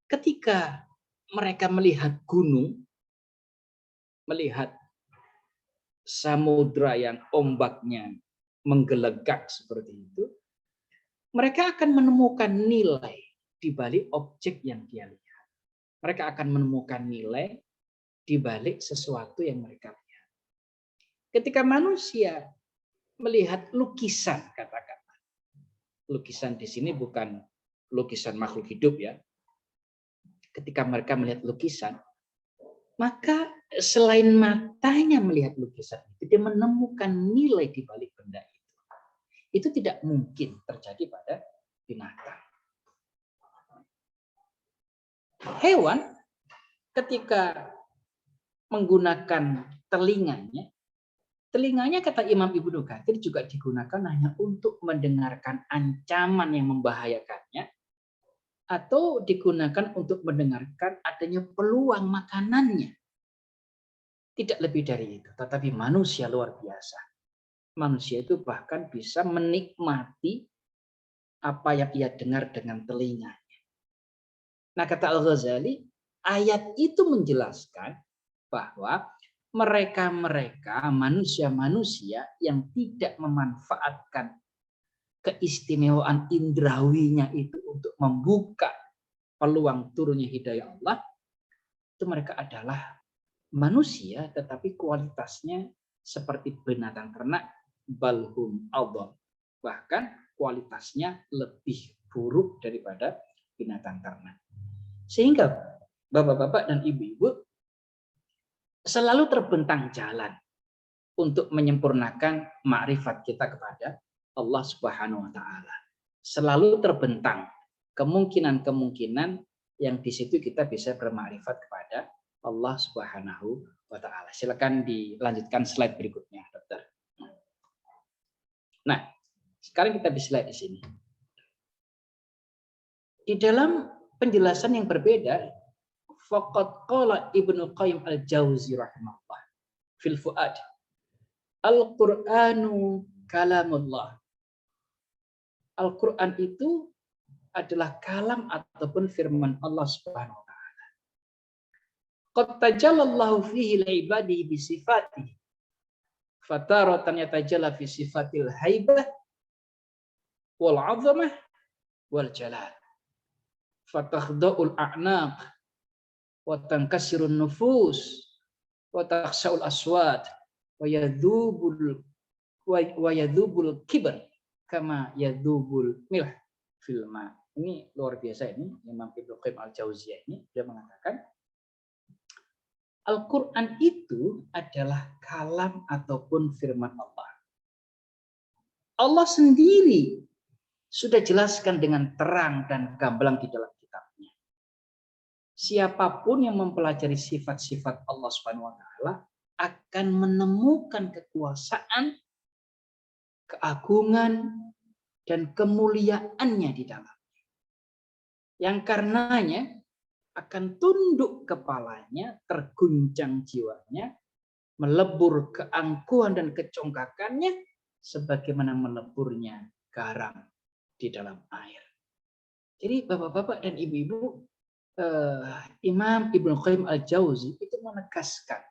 ketika mereka melihat gunung, melihat samudra yang ombaknya menggelegak seperti itu, mereka akan menemukan nilai di balik objek yang dia lihat. Mereka akan menemukan nilai di balik sesuatu yang mereka lihat. Ketika manusia melihat lukisan, katakan, lukisan di sini bukan lukisan makhluk hidup ya. Ketika mereka melihat lukisan, maka selain matanya melihat lukisan itu, dia menemukan nilai di balik benda itu. Itu tidak mungkin terjadi pada binatang. Hewan ketika menggunakan telinganya kata Imam Ibnu Katsir juga digunakan hanya untuk mendengarkan ancaman yang membahayakannya, atau digunakan untuk mendengarkan adanya peluang makanannya. Tidak lebih dari itu. Tetapi manusia luar biasa. Manusia itu bahkan bisa menikmati apa yang ia dengar dengan telinganya. Nah, kata Al-Ghazali, ayat itu menjelaskan bahwa mereka-mereka, manusia-manusia yang tidak memanfaatkan keistimewaan indrawinya itu untuk membuka peluang turunnya hidayah Allah, itu mereka adalah manusia tetapi kualitasnya seperti binatang ternak, balhum adall. Bahkan kualitasnya lebih buruk daripada binatang ternak. Sehingga bapak-bapak dan ibu-ibu selalu terbentang jalan untuk menyempurnakan makrifat kita kepada Allah Subhanahu wa Ta'ala. Selalu terbentang kemungkinan-kemungkinan yang di situ kita bisa bermakrifat kepada Allah Subhanahu wa taala. Silakan dilanjutkan slide berikutnya, Dokter. Nah, sekarang kita bisa lihat di sini. Di dalam penjelasan yang berbeda, faqad qala Ibnu Qayyim al-Jauzi rahimahullah fil Fuad, Al-Qur'anu kalamullah. Al-Qur'an itu adalah kalam ataupun firman Allah Subhanahu wa taala. Qad tajallallahu fihi li'ibadihi bi sifatihi. Fataratan yatajalla fi sifatil haibah wal 'azamah wal jalal. Fatakhda'ul a'naq wa tankasirun nufus wa takhsha'ul aswat wa yadhubul kibr kama yadhubul milh fil ma. Ini luar biasa ini Imam Ibnu Qayyim al-Jauziyah ini dia mengatakan Al-Qur'an itu adalah kalam ataupun firman Allah. Allah sendiri sudah jelaskan dengan terang dan gamblang di dalam kitabnya. Siapapun yang mempelajari sifat-sifat Allah Subhanahu wa taala akan menemukan kekuasaan, keagungan, dan kemuliaannya di dalamnya. Yang karenanya akan tunduk kepalanya, terguncang jiwanya, melebur keangkuhan dan kecongkakannya, sebagaimana meleburnya garam di dalam air. Jadi bapak-bapak dan ibu-ibu, Imam Ibnu Qayyim al-Jauzi itu menegaskan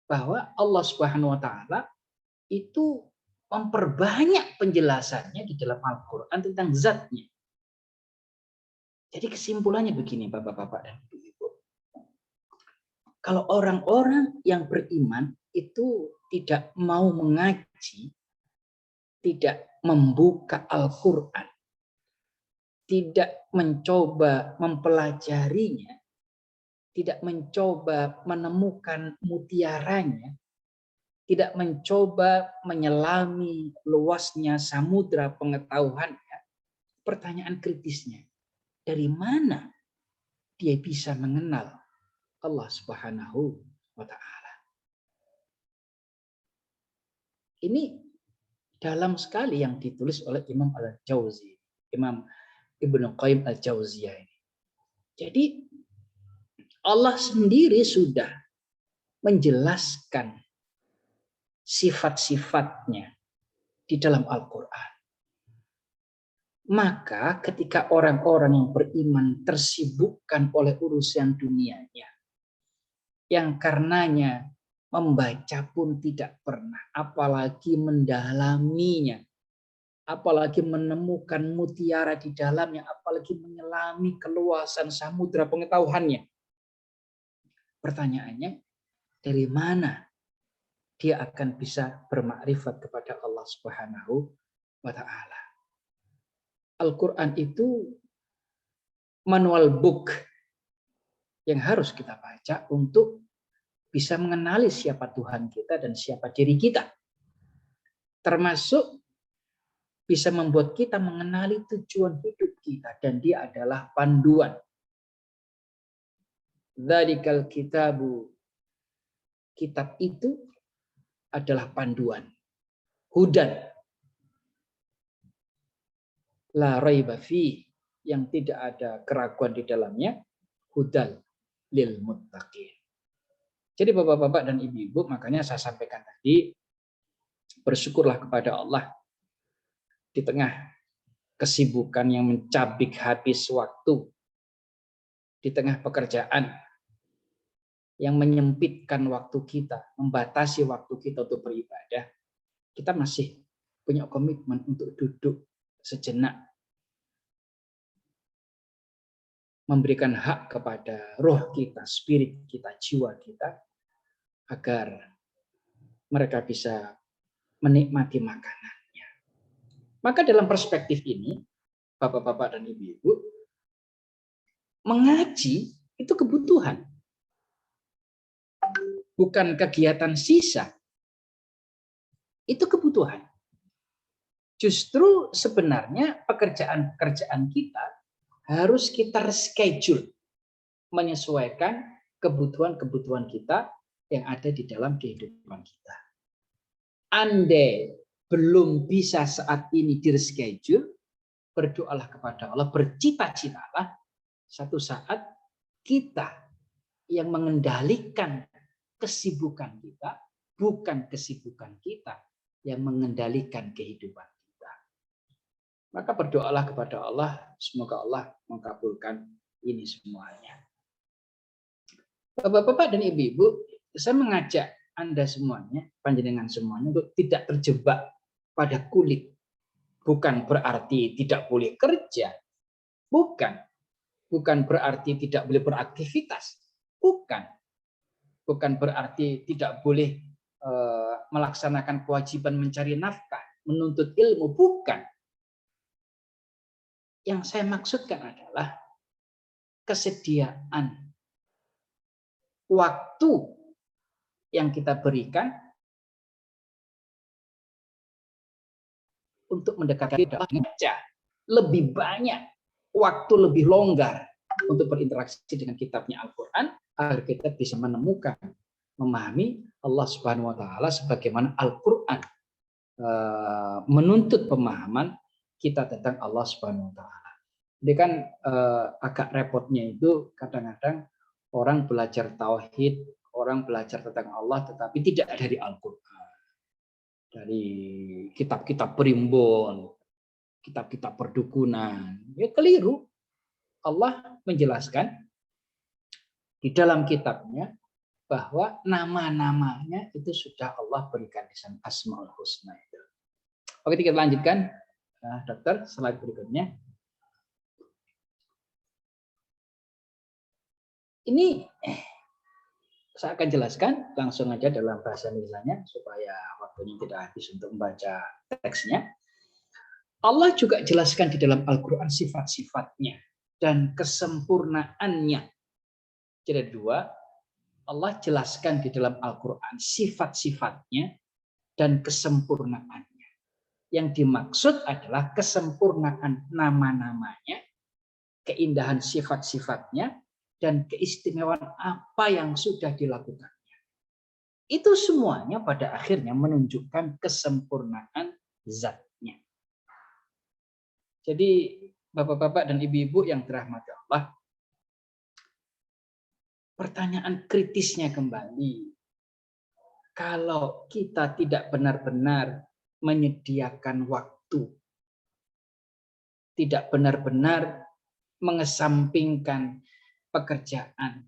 bahwa Allah Subhanahu wa taala itu memperbanyak penjelasannya di dalam Al-Qur'an tentang zatnya. Jadi kesimpulannya begini bapak-bapak dan ibu-ibu. Kalau orang-orang yang beriman itu tidak mau mengaji, tidak membuka Al-Qur'an, tidak mencoba mempelajarinya, tidak mencoba menemukan mutiaranya, tidak mencoba menyelami luasnya samudra pengetahuannya, pertanyaan kritisnya, dari mana dia bisa mengenal Allah Subhanahu wa taala? Ini dalam sekali yang ditulis oleh Imam al-Jauzi, Imam Ibnu Qayyim al-Jauziyah ini. Jadi Allah sendiri sudah menjelaskan sifat-sifatnya di dalam Al-Quran. Maka ketika orang-orang yang beriman tersibukkan oleh urusan dunianya, yang karenanya membaca pun tidak pernah, apalagi mendalaminya, apalagi menemukan mutiara di dalamnya, apalagi menyelami keluasan samudra pengetahuannya. Pertanyaannya, dari mana dia akan bisa bermakrifat kepada Allah Subhanahu wa taala? Al-Quran itu manual book yang harus kita baca untuk bisa mengenali siapa Tuhan kita dan siapa diri kita. Termasuk bisa membuat kita mengenali tujuan hidup kita, dan dia adalah panduan. Dzalikal kitabu, kitab itu adalah panduan. Hudan, la raiba fi, yang tidak ada keraguan di dalamnya, hudal lil muttaqin. Jadi bapak-bapak dan ibu-ibu, makanya saya sampaikan tadi, bersyukurlah kepada Allah di tengah kesibukan yang mencabik habis waktu, di tengah pekerjaan yang menyempitkan waktu kita, membatasi waktu kita untuk beribadah, kita masih punya komitmen untuk duduk sejenak, memberikan hak kepada roh kita, spirit kita, jiwa kita, agar mereka bisa menikmati makanannya. Maka dalam perspektif ini, bapak-bapak dan ibu-ibu, mengaji itu kebutuhan, bukan kegiatan sisa. Itu kebutuhan. Justru sebenarnya pekerjaan-pekerjaan kita harus kita reschedule, menyesuaikan kebutuhan-kebutuhan kita yang ada di dalam kehidupan kita. Andai belum bisa saat ini di-reschedule, berdoalah kepada Allah, bercita-citalah satu saat kita yang mengendalikan kesibukan kita, bukan kesibukan kita yang mengendalikan kehidupan kita. Maka berdoalah kepada Allah, semoga Allah mengabulkan ini semuanya. Bapak-bapak dan ibu-ibu, saya mengajak Anda semuanya, panjenengan semuanya, untuk tidak terjebak pada kulit. Bukan berarti tidak boleh kerja. Bukan. Bukan berarti tidak boleh beraktivitas. Bukan. Bukan berarti tidak boleh melaksanakan kewajiban mencari nafkah, menuntut ilmu. Bukan. Yang saya maksudkan adalah kesediaan waktu yang kita berikan untuk mendekatkan kita lebih banyak, waktu lebih longgar untuk berinteraksi dengan kitabnya Al-Quran, agar kita bisa menemukan, memahami Allah Subhanahu wa Ta'ala sebagaimana Al-Quran menuntut pemahaman kita tentang Allah Subhanahu wa Ta'ala. Jadi kan agak repotnya itu kadang-kadang orang belajar tauhid, orang belajar tentang Allah, tetapi tidak dari Al-Quran, dari kitab-kitab primbon, kitab-kitab perdukunan. Ya keliru. Allah menjelaskan di dalam kitabnya bahwa nama-namanya itu sudah Allah berikan di sana, Asmaul Husna itu. Oke, kita lanjutkan, dokter, slide berikutnya. Ini saya akan jelaskan langsung aja dalam bahasa Indonesianya supaya waktunya tidak habis untuk membaca teksnya. Allah juga jelaskan di dalam Al-Quran sifat-sifatnya dan kesempurnaannya. Jadi dua, Allah jelaskan di dalam Al-Quran sifat-sifatnya dan kesempurnaannya. Yang dimaksud adalah kesempurnaan nama-namanya, keindahan sifat-sifatnya, dan keistimewaan apa yang sudah dilakukannya. Itu semuanya pada akhirnya menunjukkan kesempurnaan zatnya. Jadi bapak-bapak dan ibu-ibu yang dirahmati Allah, pertanyaan kritisnya kembali, kalau kita tidak benar-benar menyediakan waktu, tidak benar-benar mengesampingkan pekerjaan,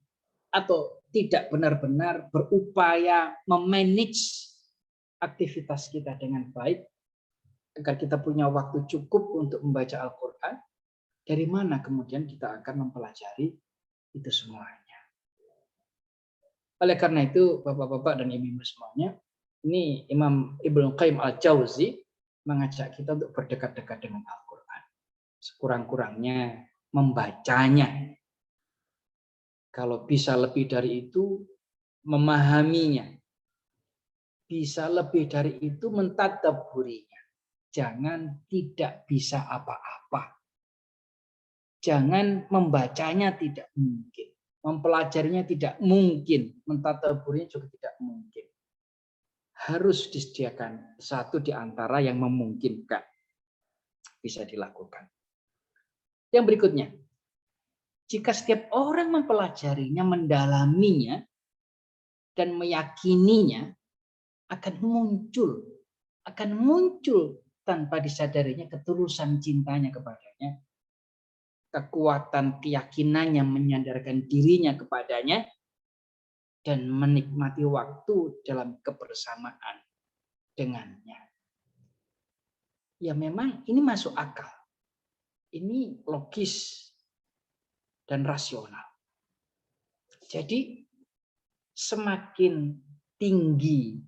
atau tidak benar-benar berupaya memanage aktivitas kita dengan baik, agar kita punya waktu cukup untuk membaca Al-Quran, dari mana kemudian kita akan mempelajari itu semuanya. Oleh karena itu, bapak-bapak dan ibu-ibu semuanya, ini Imam Ibnu Qayyim Al-Jauzi mengajak kita untuk berdekat-dekat dengan Al-Quran. Sekurang-kurangnya membacanya. Kalau bisa lebih dari itu, memahaminya. Bisa lebih dari itu, mentadabburinya. Jangan tidak bisa apa-apa. Jangan membacanya tidak mungkin. Mempelajarinya tidak mungkin. Mentadabburinya juga tidak mungkin. Harus disediakan satu di antara yang memungkinkan. Bisa dilakukan. Yang berikutnya. Jika setiap orang mempelajarinya, mendalaminya, dan meyakininya, akan muncul tanpa disadarinya ketulusan cintanya kepadanya, kekuatan keyakinannya menyandarkan dirinya kepadanya, dan menikmati waktu dalam kebersamaan dengannya. Ya memang ini masuk akal. Ini logis dan rasional. Jadi semakin tinggi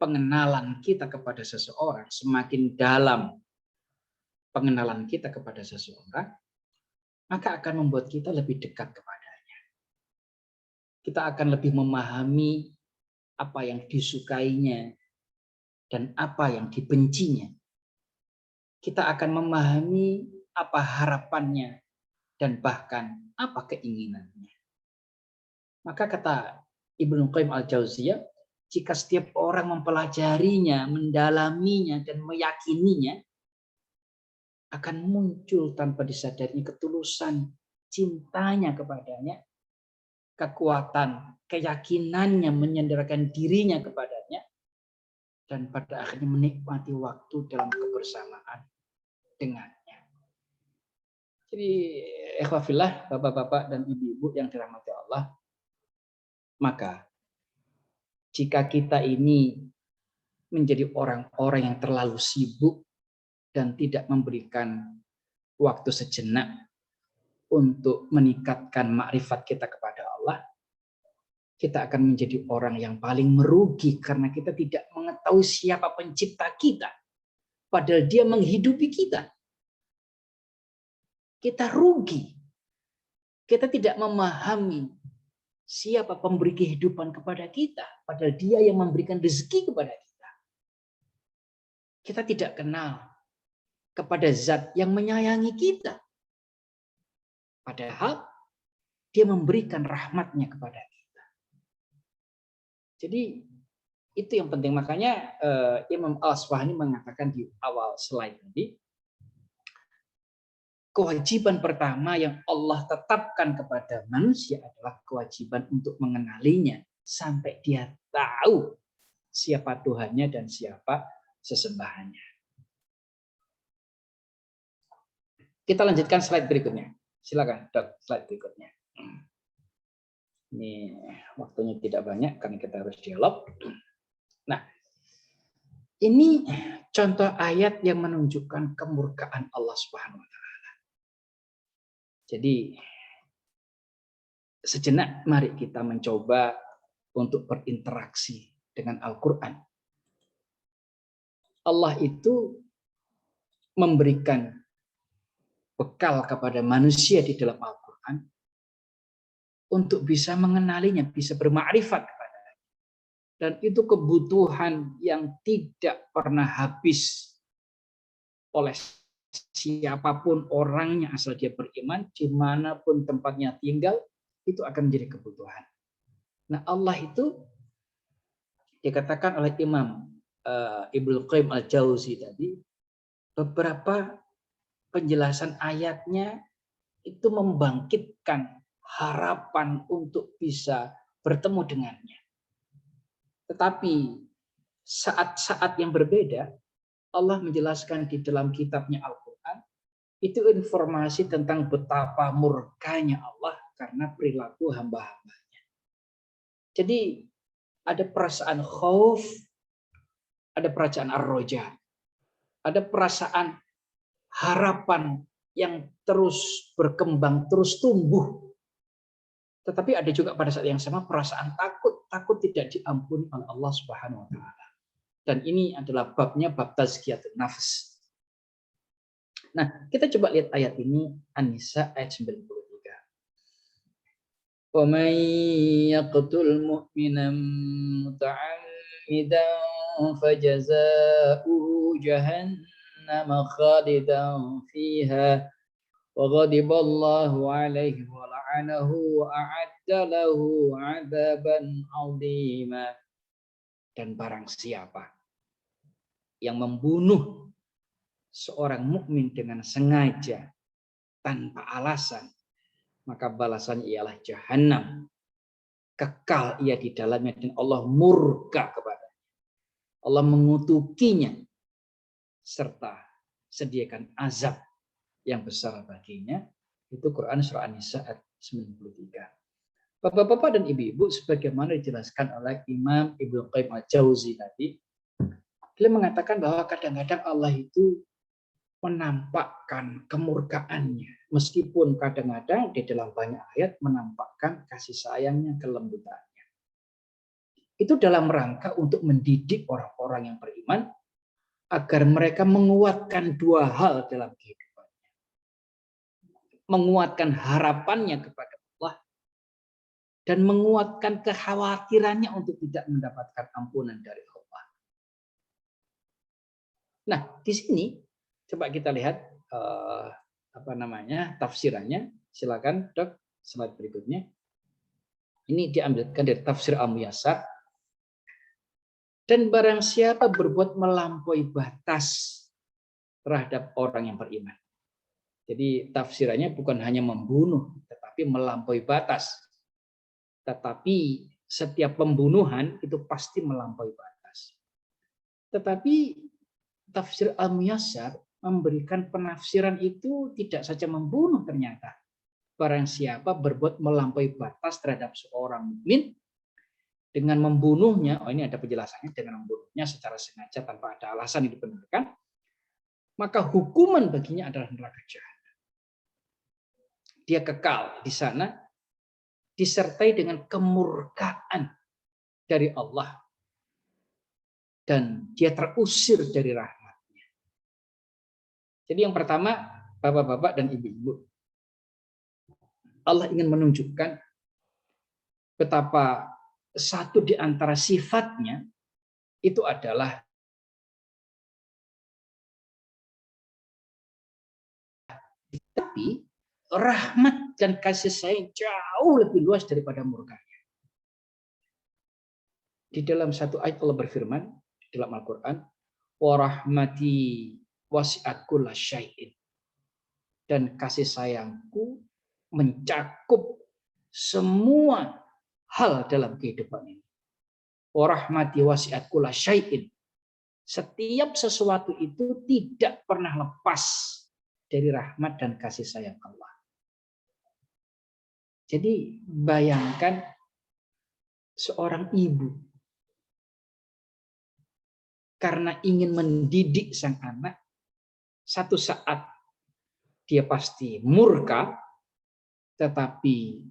pengenalan kita kepada seseorang, semakin dalam pengenalan kita kepada seseorang, maka akan membuat kita lebih dekat kepadanya. Kita akan lebih memahami apa yang disukainya dan apa yang dibencinya. Kita akan memahami apa harapannya dan bahkan apa keinginannya. Maka kata Ibnu Qayyim al-Jauziyah, jika setiap orang mempelajarinya, mendalaminya, dan meyakininya, akan muncul tanpa disadarinya ketulusan cintanya kepadanya, kekuatan, keyakinannya menyandarkan dirinya kepadanya, dan pada akhirnya menikmati waktu dalam kebersamaan dengannya. Jadi, ikhwafillah, bapak-bapak dan ibu-ibu yang dirahmati Allah, maka jika kita ini menjadi orang-orang yang terlalu sibuk dan tidak memberikan waktu sejenak untuk meningkatkan makrifat kita kepada Allah, kita akan menjadi orang yang paling merugi karena kita tidak mengetahui siapa pencipta kita, padahal Dia menghidupi kita. Kita rugi. Kita tidak memahami siapa pemberi kehidupan kepada kita, padahal Dia yang memberikan rezeki kepada kita. Kita tidak kenal kepada zat yang menyayangi kita, padahal Dia memberikan rahmatnya kepada kita. Jadi itu yang penting. Makanya Imam Al-Asbahani mengatakan di awal slide tadi, kewajiban pertama yang Allah tetapkan kepada manusia adalah kewajiban untuk mengenalinya sampai dia tahu siapa Tuhannya dan siapa sesembahannya. Kita lanjutkan slide berikutnya. Silakan, Dok, slide berikutnya. Ini waktunya tidak banyak karena kita harus dialog. Nah, ini contoh ayat yang menunjukkan kemurkaan Allah Subhanahu wa taala. Jadi sejenak mari kita mencoba untuk berinteraksi dengan Al-Qur'an. Allah itu memberikan bekal kepada manusia di dalam Al-Qur'an untuk bisa mengenalinya, bisa bermakrifat kepadanya. Dan itu kebutuhan yang tidak pernah habis oleh siapapun orangnya, asal dia beriman, dimanapun tempatnya tinggal, itu akan menjadi kebutuhan. Nah, Allah itu dikatakan oleh Imam Ibnu Qayyim al-Jauzi tadi, beberapa penjelasan ayatnya itu membangkitkan harapan untuk bisa bertemu dengannya. Tetapi saat-saat yang berbeda, Allah menjelaskan di dalam kitabnya Al-Quran, itu informasi tentang betapa murkanya Allah karena perilaku hamba-hambanya. Jadi ada perasaan khauf, ada perasaan ar-roja, ada perasaan harapan yang terus berkembang, terus tumbuh. Tetapi ada juga pada saat yang sama perasaan takut tidak diampuni oleh Allah Subhanahu wa taala. Dan ini adalah babnya bab tazkiyatun nafs. Nah, kita coba lihat ayat ini, An-Nisa ayat 93. Wa may yaqtul mu'minan muta'ammidan fajazaa'uhu jahannam khalidan fiha wa ghadiba Allahu 'alaihi wa la'anahu wa a'adda lahu 'adzaban 'azima. Dan barang siapa yang membunuh seorang mukmin dengan sengaja tanpa alasan, maka balasannya ialah jahanam. Kekal ia di dalamnya dan Allah murka kepadanya. Allah mengutukinya serta sediakan azab yang besar baginya. Itu Quran surah An-Nisa ayat 93. Bapak-bapak dan ibu-ibu, sebagaimana dijelaskan oleh Imam Ibnu Qayyim al-Jauzi tadi, beliau mengatakan bahwa kadang-kadang Allah itu menampakkan kemurkaannya, meskipun kadang-kadang di dalam banyak ayat menampakkan kasih sayangnya, kelembutannya. Itu dalam rangka untuk mendidik orang-orang yang beriman agar mereka menguatkan dua hal dalam kehidupannya. Menguatkan harapannya kepada Allah dan menguatkan kekhawatirannya untuk tidak mendapatkan ampunan dari Allah. Nah, di sini coba kita lihat tafsirannya. Silakan, Dok, slide berikutnya. Ini diambilkan dari tafsir Al-Muyassar. Dan barang siapa berbuat melampaui batas terhadap orang yang beriman. Jadi tafsirannya bukan hanya membunuh, tetapi melampaui batas. Tetapi setiap pembunuhan itu pasti melampaui batas. Tetapi tafsir Al-Muyassar memberikan penafsiran itu tidak saja membunuh ternyata. Barang siapa berbuat melampaui batas terhadap seorang mukmin dengan membunuhnya, oh ini ada penjelasannya, dengan membunuhnya secara sengaja tanpa ada alasan yang dibenarkan, maka hukuman baginya adalah neraka jahanam. Dia kekal di sana disertai dengan kemurkaan dari Allah dan dia terusir dari rahmatnya. Jadi yang pertama, bapak-bapak dan ibu-ibu, Allah ingin menunjukkan betapa satu di antara sifatnya itu adalah tapi rahmat dan kasih sayang jauh lebih luas daripada murkanya. Di dalam satu ayat Allah berfirman di dalam Al-Quran, wa rahmati wasi'at kulla syai'in, dan kasih sayangku mencakup semua hal dalam kehidupan ini. Wa rahmati wasi'at kulla syai'in, setiap sesuatu itu tidak pernah lepas dari rahmat dan kasih sayang Allah. Jadi bayangkan seorang ibu karena ingin mendidik sang anak, satu saat dia pasti murka, tetapi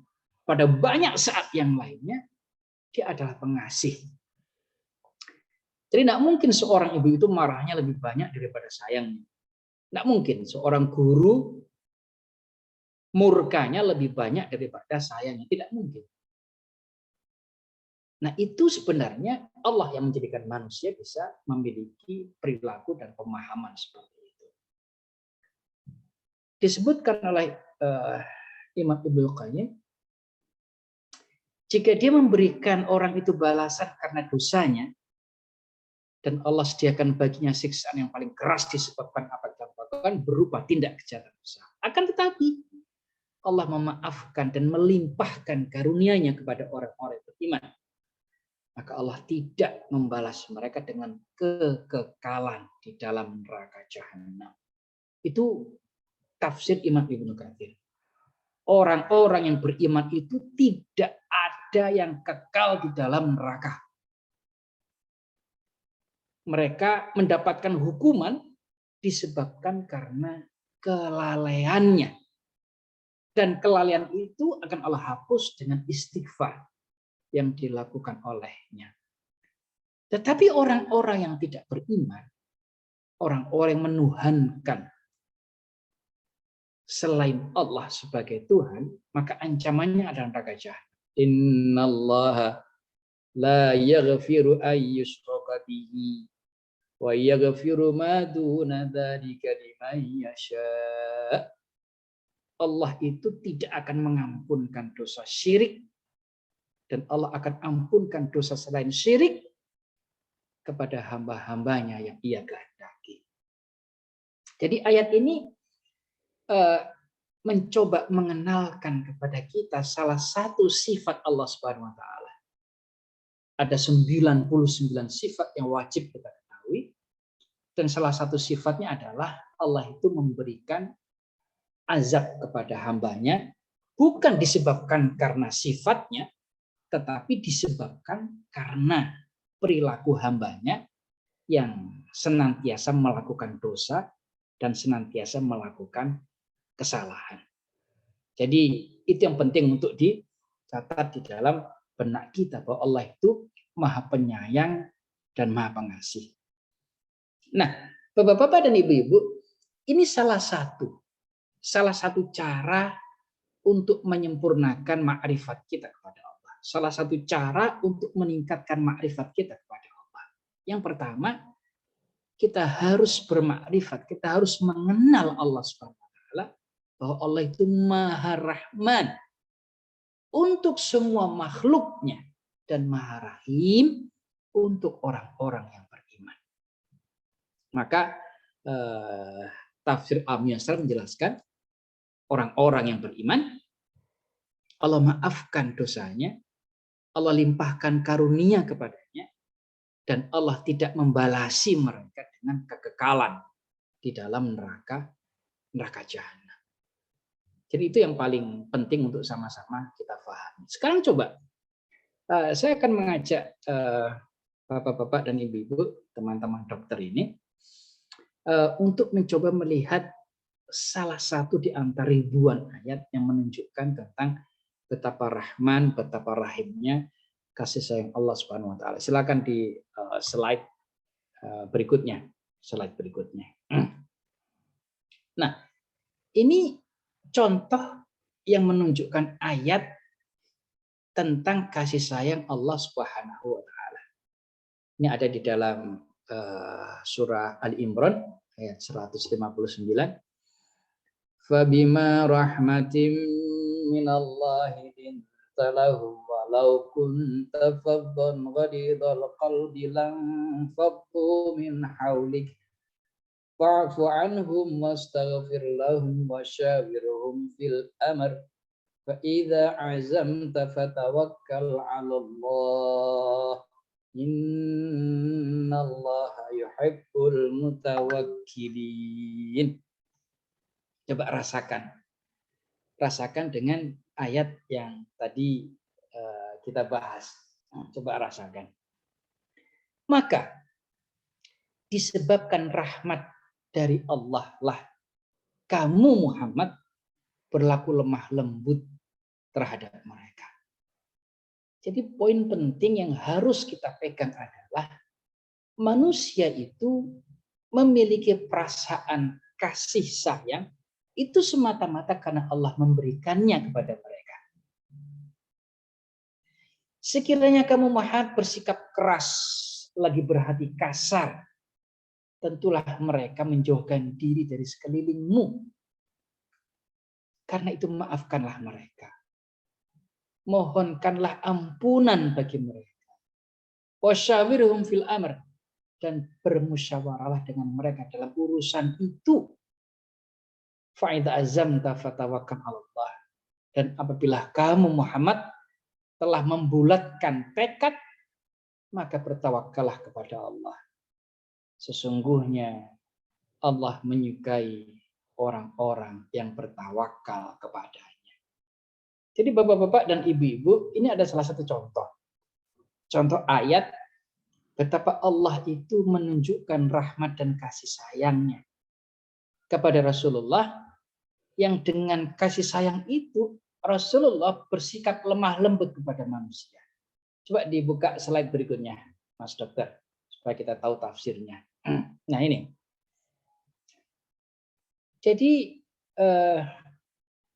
pada banyak saat yang lainnya dia adalah pengasih. Jadi tidak mungkin seorang ibu itu marahnya lebih banyak daripada sayangnya. Tidak mungkin seorang guru murkanya lebih banyak daripada sayangnya. Tidak mungkin. Nah itu sebenarnya Allah yang menjadikan manusia bisa memiliki perilaku dan pemahaman seperti itu. Disebutkan oleh Imam Ibnu Qayyim, jika dia memberikan orang itu balasan karena dosanya, dan Allah sediakan baginya siksaan yang paling keras disebabkan apa yang dilakukan berupa tindak kejahatan besar. Akan tetapi Allah memaafkan dan melimpahkan karunia-Nya kepada orang-orang yang beriman. Maka Allah tidak membalas mereka dengan kekekalan di dalam neraka jahanam. Itu tafsir Imam Ibnu Katsir. Orang-orang yang beriman itu tidak ada yang kekal di dalam neraka. Mereka mendapatkan hukuman disebabkan karena kelalaiannya. Dan kelalaian itu akan Allah hapus dengan istighfar yang dilakukan olehnya. Tetapi orang-orang yang tidak beriman, orang-orang yang menuhankan selain Allah sebagai Tuhan, maka ancamannya adalah neraka jahanam. Innallaha la yaghfiru ayyushraka bihi wa yaghfiru ma duna dzalika liman yasha. Allah itu tidak akan mengampunkan dosa syirik dan Allah akan ampunkan dosa selain syirik kepada hamba-hambanya yang Ia kehendaki. Jadi ayat ini mencoba mengenalkan kepada kita salah satu sifat Allah Subhanahu wa taala. Ada 99 sifat yang wajib kita ketahui dan salah satu sifatnya adalah Allah itu memberikan azab kepada hambanya bukan disebabkan karena sifatnya, tetapi disebabkan karena perilaku hambanya yang senantiasa melakukan dosa dan senantiasa melakukan kesalahan. Jadi itu yang penting untuk dicatat di dalam benak kita bahwa Allah itu Maha Penyayang dan Maha Pengasih. Nah, Bapak-bapak dan Ibu-ibu, ini salah satu cara untuk menyempurnakan makrifat kita kepada Allah. Salah satu cara untuk meningkatkan makrifat kita kepada Allah. Yang pertama, kita harus bermakrifat, kita harus mengenal Allah Subhanahu wa taala bahwa Allah itu Maha Rahman. untuk semua makhluknya, dan Maha Rahim untuk orang-orang yang beriman. Maka tafsir Al-Muyassar menjelaskan orang-orang yang beriman, Allah maafkan dosanya, Allah limpahkan karunia kepadanya, dan Allah tidak membalasi mereka dengan kekekalan di dalam neraka jahanam. Jadi itu yang paling penting untuk sama-sama kita pahami. Sekarang coba saya akan mengajak bapak-bapak dan ibu-ibu, teman-teman dokter ini, untuk mencoba melihat salah satu di antara ribuan ayat yang menunjukkan tentang betapa Rahman, betapa Rahimnya kasih sayang Allah Subhanahu wa taala. Silakan di slide berikutnya. Nah, ini contoh yang menunjukkan ayat tentang kasih sayang Allah Subhanahu wa taala. Ini ada di dalam surah Al-Imran ayat 159. Fabima rahmatin minallahi linta lahum walau kunta faddan ghalidhal qalbi lam faddu min hawlik fa'fu anhum wastaghfir lahum wasyawirhum fil amr fa idza azamta fatawakkal 'alallah innallaha yuhibbul mutawakkilin. Coba rasakan dengan ayat yang tadi kita bahas. Coba rasakan. Maka disebabkan rahmat dari Allah lah kamu Muhammad berlaku lemah lembut terhadap mereka. Jadi poin penting yang harus kita pegang adalah manusia itu memiliki perasaan kasih sayang itu semata-mata karena Allah memberikannya kepada mereka. Sekiranya kamu Muhammad bersikap keras, lagi berhati kasar, tentulah mereka menjauhkan diri dari sekelilingmu. Karena itu maafkanlah mereka. Mohonkanlah ampunan bagi mereka. Wasyawirhum fil amr, dan bermusyawarahlah dengan mereka dalam urusan itu. Fa'idha azamta fatawakkal 'alallah. Dan apabila kamu Muhammad telah membulatkan tekad, maka bertawakallah kepada Allah. Sesungguhnya Allah menyukai orang-orang yang bertawakal kepadanya. Jadi bapak-bapak dan ibu-ibu, ini ada salah satu contoh. Contoh ayat betapa Allah itu menunjukkan rahmat dan kasih sayangnya kepada Rasulullah, yang dengan kasih sayang itu Rasulullah bersikap lemah lembut kepada manusia. Coba dibuka slide berikutnya, Mas Dokter, supaya kita tahu tafsirnya. Nah ini. Jadi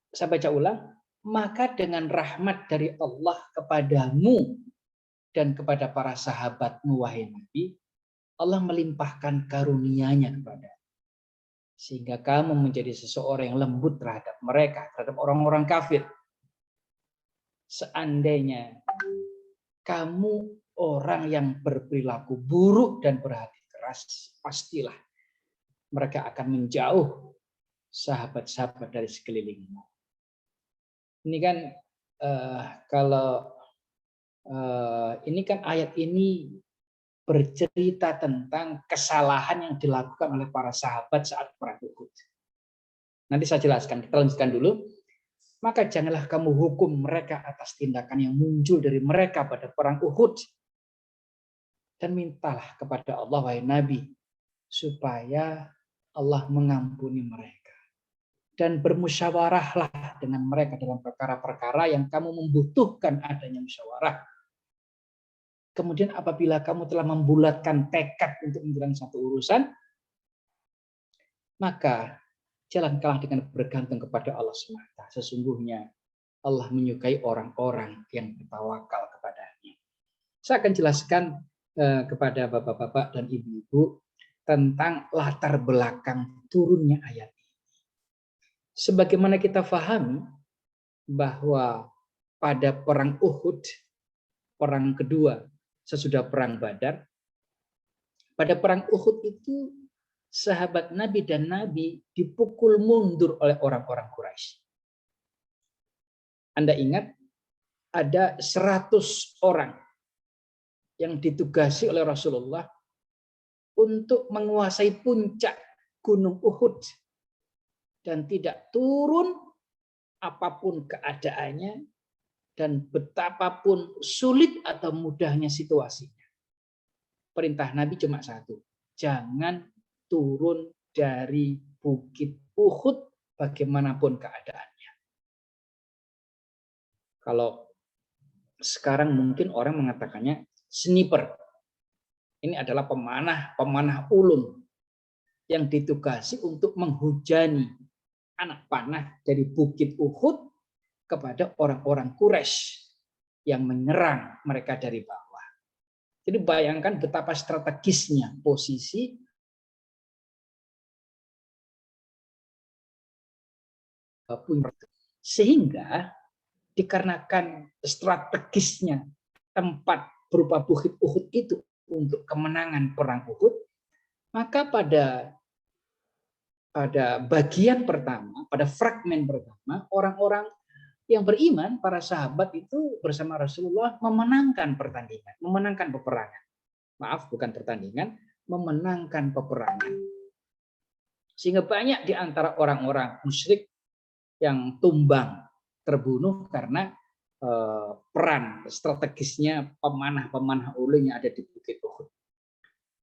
saya baca ulang, maka dengan rahmat dari Allah kepadamu dan kepada para sahabatmu wahai Nabi, Allah melimpahkan karunia-Nya kepada, sehingga kamu menjadi seseorang yang lembut terhadap mereka, terhadap orang-orang kafir. Seandainya kamu orang yang berperilaku buruk dan berhati keras, pastilah mereka akan menjauh sahabat-sahabat dari sekelilingmu. Ini kan ini kan ayat ini bercerita tentang kesalahan yang dilakukan oleh para sahabat saat perang Uhud. Nanti saya jelaskan, kita lanjutkan dulu. Maka janganlah kamu hukum mereka atas tindakan yang muncul dari mereka pada perang Uhud. Dan mintalah kepada Allah, wahai Nabi, supaya Allah mengampuni mereka. Dan bermusyawarahlah dengan mereka dalam perkara-perkara yang kamu membutuhkan adanya musyawarah. Kemudian apabila kamu telah membulatkan tekad untuk menjalankan satu urusan, maka jalankanlah dengan bergantung kepada Allah semata. Sesungguhnya Allah menyukai orang-orang yang bertawakal kepadanya. Saya akan jelaskan kepada bapak-bapak dan ibu-ibu tentang latar belakang turunnya ayat ini. Sebagaimana kita pahami bahwa pada perang Uhud, perang kedua sesudah perang Badar. Pada perang Uhud itu sahabat Nabi dan Nabi dipukul mundur oleh orang-orang Quraisy. Anda ingat ada 100 orang yang ditugasi oleh Rasulullah untuk menguasai puncak Gunung Uhud dan tidak turun apapun keadaannya dan betapapun sulit atau mudahnya situasinya. Perintah Nabi cuma satu, jangan turun dari bukit Uhud bagaimanapun keadaannya. Kalau sekarang mungkin orang mengatakannya sniper. Ini adalah pemanah ulung yang ditugasi untuk menghujani anak panah dari bukit Uhud kepada orang-orang Quraisy yang menyerang mereka dari bawah. Jadi bayangkan betapa strategisnya posisi sehingga dikarenakan strategisnya tempat berupa bukit Uhud itu untuk kemenangan perang Uhud, maka pada bagian pertama, pada fragmen pertama, orang-orang yang beriman, para sahabat itu bersama Rasulullah memenangkan pertandingan, memenangkan peperangan. Maaf, bukan pertandingan, memenangkan peperangan. Sehingga banyak di antara orang-orang musyrik yang tumbang, terbunuh karena peran strategisnya pemanah-pemanah ulung yang ada di Bukit Uhud.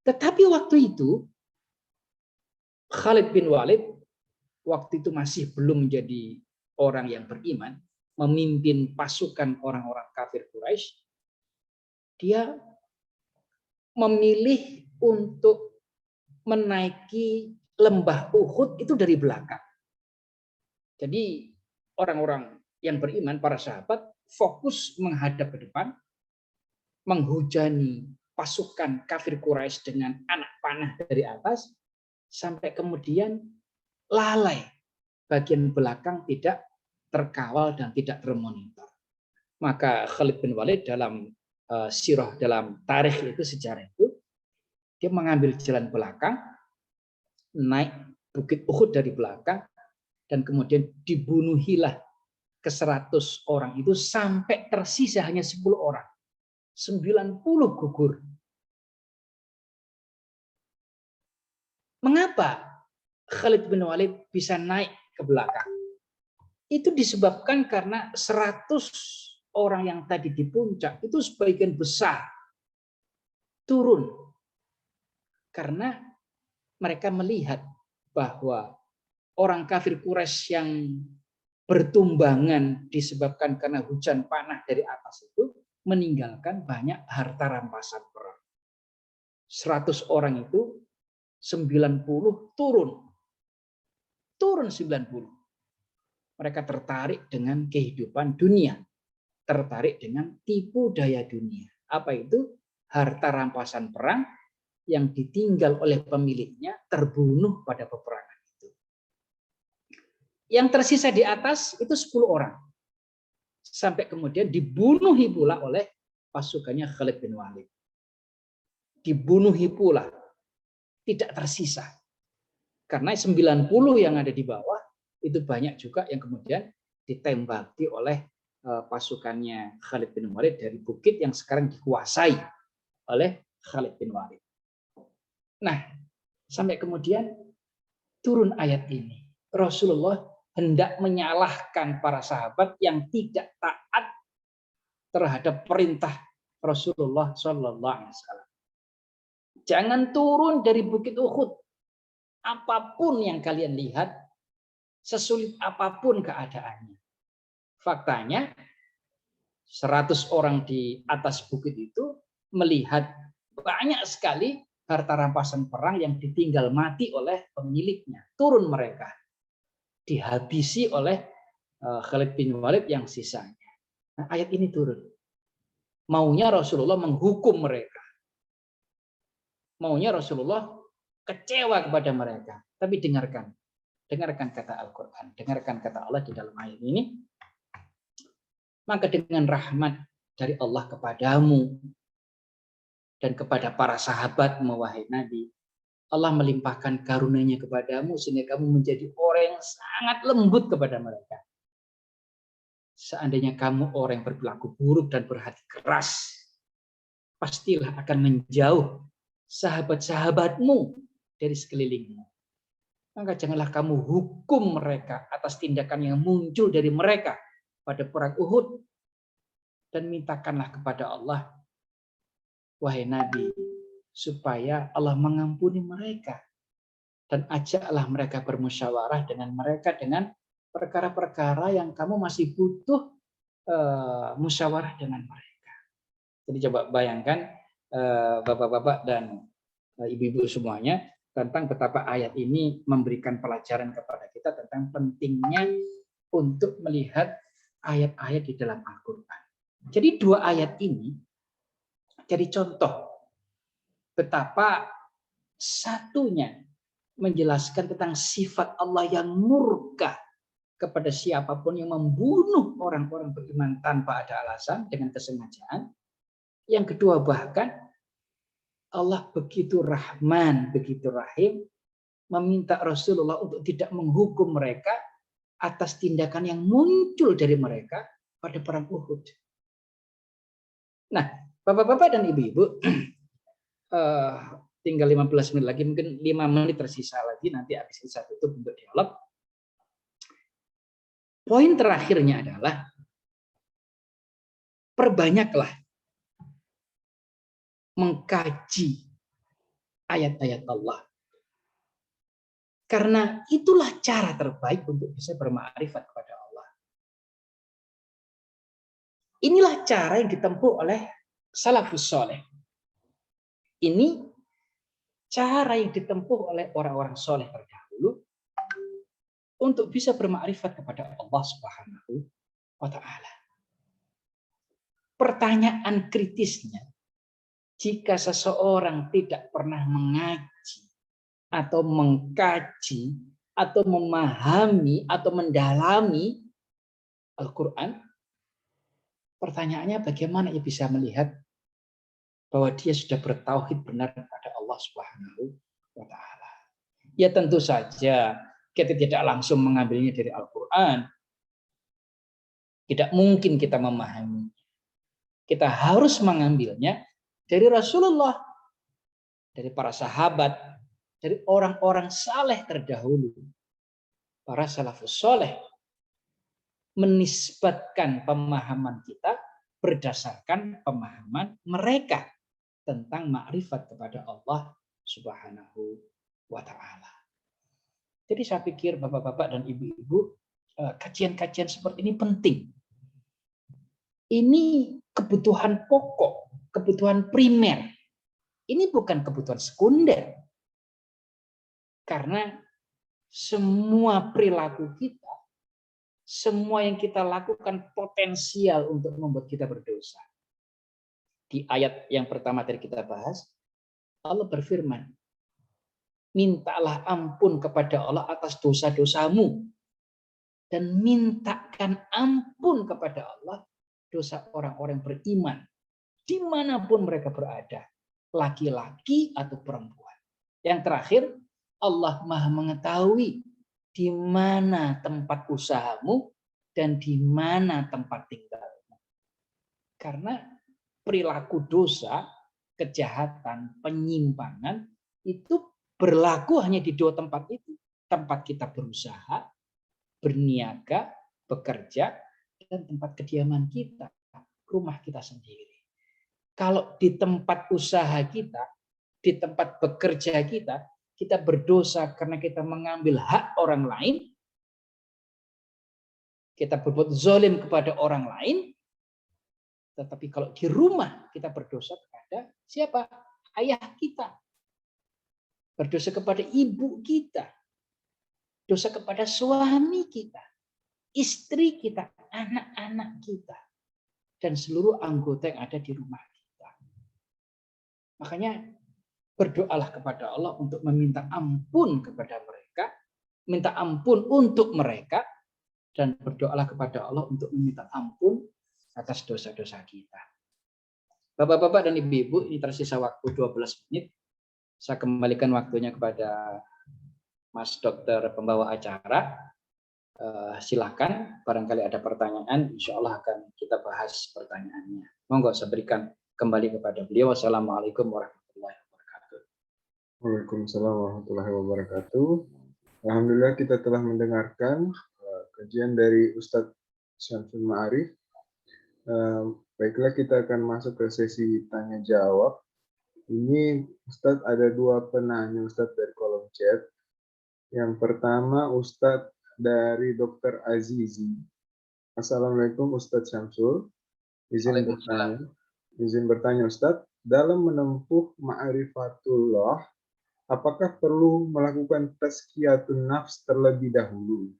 Tetapi waktu itu Khalid bin Walid waktu itu masih belum menjadi orang yang beriman, memimpin pasukan orang-orang kafir Quraisy. Dia memilih untuk menaiki lembah Uhud itu dari belakang. Jadi orang-orang yang beriman, para sahabat, fokus menghadap ke depan, menghujani pasukan kafir Quraisy dengan anak panah dari atas, sampai kemudian lalai bagian belakang tidak terkawal dan tidak termonitor. Maka Khalid bin Walid dalam sirah, dalam tarikh itu, sejarah itu, dia mengambil jalan belakang, naik bukit Uhud dari belakang, dan kemudian dibunuhilah ke 100 orang itu sampai tersisa hanya 10 orang. 90 gugur. Mengapa Khalid bin Walid bisa naik ke belakang? Itu disebabkan karena 100 orang yang tadi di puncak itu sebagian besar turun. Karena mereka melihat bahwa orang kafir Quraisy yang bertumbangan disebabkan karena hujan panah dari atas itu meninggalkan banyak harta rampasan perang. 100 orang itu 90 turun. Turun 90. Mereka tertarik dengan kehidupan dunia. Tertarik dengan tipu daya dunia. Apa itu? Harta rampasan perang yang ditinggal oleh pemiliknya terbunuh pada peperangan itu. Yang tersisa di atas itu 10 orang. Sampai kemudian dibunuhi pula oleh pasukannya Khalid bin Walid. Dibunuhi pula. Tidak tersisa. Karena 90 yang ada di bawah itu banyak juga yang kemudian ditembaki oleh pasukannya Khalid bin Walid dari bukit yang sekarang dikuasai oleh Khalid bin Walid. Nah, sampai kemudian turun ayat ini. Rasulullah hendak menyalahkan para sahabat yang tidak taat terhadap perintah Rasulullah SAW. Jangan turun dari bukit Uhud. Apapun yang kalian lihat, sesulit apapun keadaannya. Faktanya, 100 orang di atas bukit itu melihat banyak sekali harta rampasan perang yang ditinggal mati oleh pemiliknya. Turun mereka. Dihabisi oleh Khalid bin Walid yang sisanya. Nah, ayat ini turun. Maunya Rasulullah menghukum mereka. Maunya Rasulullah kecewa kepada mereka. Tapi dengarkan. Dengarkan kata Al-Quran. Dengarkan kata Allah di dalam ayat ini. Maka dengan rahmat dari Allah kepadamu dan kepada para sahabatmu, wahai Nabi, Allah melimpahkan karunia-Nya kepadamu sehingga kamu menjadi orang yang sangat lembut kepada mereka. Seandainya kamu orang yang berperilaku buruk dan berhati keras, pastilah akan menjauh sahabat-sahabatmu dari sekelilingmu. Maka janganlah kamu hukum mereka atas tindakan yang muncul dari mereka pada perang Uhud, dan mintakanlah kepada Allah, wahai Nabi, supaya Allah mengampuni mereka, dan ajaklah mereka bermusyawarah dengan mereka dengan perkara-perkara yang kamu masih butuh musyawarah dengan mereka. Jadi coba bayangkan bapak-bapak dan ibu-ibu semuanya, tentang betapa ayat ini memberikan pelajaran kepada kita tentang pentingnya untuk melihat ayat-ayat di dalam Al-Quran. Jadi dua ayat ini jadi contoh betapa satunya menjelaskan tentang sifat Allah yang murka kepada siapapun yang membunuh orang-orang beriman tanpa ada alasan dengan kesengajaan. Yang kedua, bahkan Allah begitu Rahman, begitu Rahim, meminta Rasulullah untuk tidak menghukum mereka atas tindakan yang muncul dari mereka pada perang Uhud. Nah, bapak-bapak dan ibu-ibu, tinggal 15 menit lagi, mungkin 5 menit tersisa lagi, nanti habis itu saya tutup untuk dialog. Poin terakhirnya adalah perbanyaklah mengkaji ayat-ayat Allah. Karena itulah cara terbaik untuk bisa bermakrifat kepada Allah. Inilah cara yang ditempuh oleh salafus saleh. Ini cara yang ditempuh oleh orang-orang soleh terdahulu untuk bisa bermakrifat kepada Allah Subhanahu wa Ta'ala. Pertanyaan kritisnya, jika seseorang tidak pernah mengaji atau mengkaji atau memahami atau mendalami Al-Quran, pertanyaannya bagaimana ia bisa melihat bahwa dia sudah bertauhid benar kepada Allah Subhanahu wa Ta'ala. Ya tentu saja kita tidak langsung mengambilnya dari Al-Quran. Tidak mungkin kita memahami. Kita harus mengambilnya dari Rasulullah, dari para sahabat, dari orang-orang saleh terdahulu. Para salafus saleh menisbatkan pemahaman kita berdasarkan pemahaman mereka tentang makrifat kepada Allah Subhanahu wa Ta'ala. Jadi saya pikir bapak-bapak dan ibu-ibu, kajian-kajian seperti ini penting. Ini kebutuhan pokok, kebutuhan primer. Ini bukan kebutuhan sekunder. Karena semua perilaku kita, semua yang kita lakukan potensial untuk membuat kita berdosa. Di ayat yang pertama tadi kita bahas, Allah berfirman, mintalah ampun kepada Allah atas dosa-dosamu, dan mintakan ampun kepada Allah dosa orang-orang beriman dimanapun mereka berada, laki-laki atau perempuan. Yang terakhir, Allah Maha mengetahui di mana tempat usahamu dan di mana tempat tinggalmu. Karena perilaku dosa, kejahatan, penyimpangan itu berlaku hanya di dua tempat itu. Tempat kita berusaha, berniaga, bekerja, dan tempat kediaman kita, rumah kita sendiri. Kalau di tempat usaha kita, di tempat bekerja kita berdosa karena kita mengambil hak orang lain, kita berbuat zalim kepada orang lain. Tetapi kalau di rumah kita berdosa kepada siapa? Ayah kita. Berdosa kepada ibu kita. Dosa kepada suami kita. Istri kita. Anak-anak kita. Dan seluruh anggota yang ada di rumah kita. Makanya berdoalah kepada Allah untuk meminta ampun kepada mereka. Minta ampun untuk mereka. Dan berdoalah kepada Allah untuk meminta ampun atas dosa-dosa kita. Bapak-bapak dan ibu-ibu, ini tersisa waktu 12 menit. Saya kembalikan waktunya kepada Mas Dokter pembawa acara. Silakan, barangkali ada pertanyaan, insya Allah akan kita bahas pertanyaannya. Monggo saya berikan kembali kepada beliau. Wassalamualaikum warahmatullahi wabarakatuh. Waalaikumsalam warahmatullahi wabarakatuh. Alhamdulillah kita telah mendengarkan kajian dari Ustadz Syamsul Ma'arif. Baiklah, kita akan masuk ke sesi tanya jawab. Ini Ustadz ada 2 penanya Ustadz dari kolom chat. Yang pertama Ustadz dari Dr. Azizi. Assalamualaikum Ustadz Syamsul. Izin bertanya Ustadz, dalam menempuh ma'rifatullah, apakah perlu melakukan tazkiyatun nafs terlebih dahulu?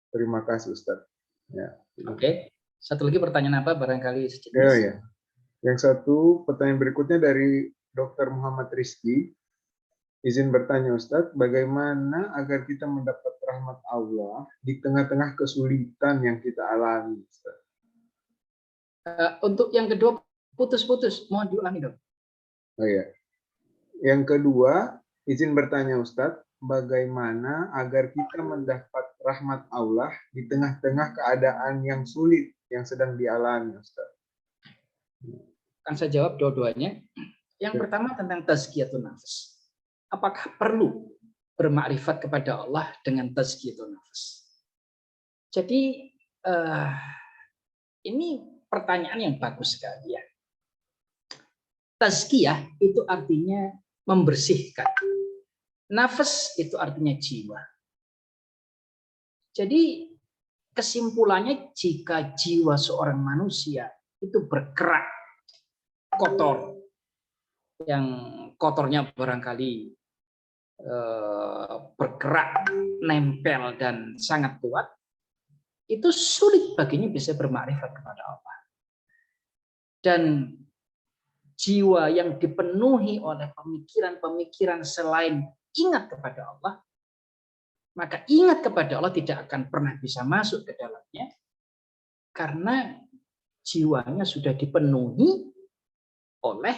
Terima kasih Ustadz. Ya. Oke. Satu lagi pertanyaan apa barangkali sejenis? Ya. Yang satu pertanyaan berikutnya dari Dr. Muhammad Rizki. Izin bertanya Ustadz, bagaimana agar kita mendapat rahmat Allah di tengah-tengah kesulitan yang kita alami Ustadz? Untuk yang kedua putus-putus, mohon diulangi dong. Oh ya. Yang kedua, izin bertanya Ustadz, bagaimana agar kita mendapat rahmat Allah di tengah-tengah keadaan yang sulit yang sedang dialami Ustadz? Akan saya jawab dua-duanya. Yang pertama tentang tazkiyatun nafs. Apakah perlu bermakrifat kepada Allah dengan tazkiyatun nafs? Jadi ini pertanyaan yang bagus sekali ya. Tazkiyah itu artinya membersihkan. Nafas itu artinya jiwa. Jadi kesimpulannya jika jiwa seorang manusia itu bergerak kotor, yang kotornya barangkali bergerak, nempel dan sangat kuat, itu sulit baginya bisa bermakrifat kepada Allah. Dan jiwa yang dipenuhi oleh pemikiran-pemikiran selain ingat kepada Allah, maka ingat kepada Allah tidak akan pernah bisa masuk ke dalamnya, karena jiwanya sudah dipenuhi oleh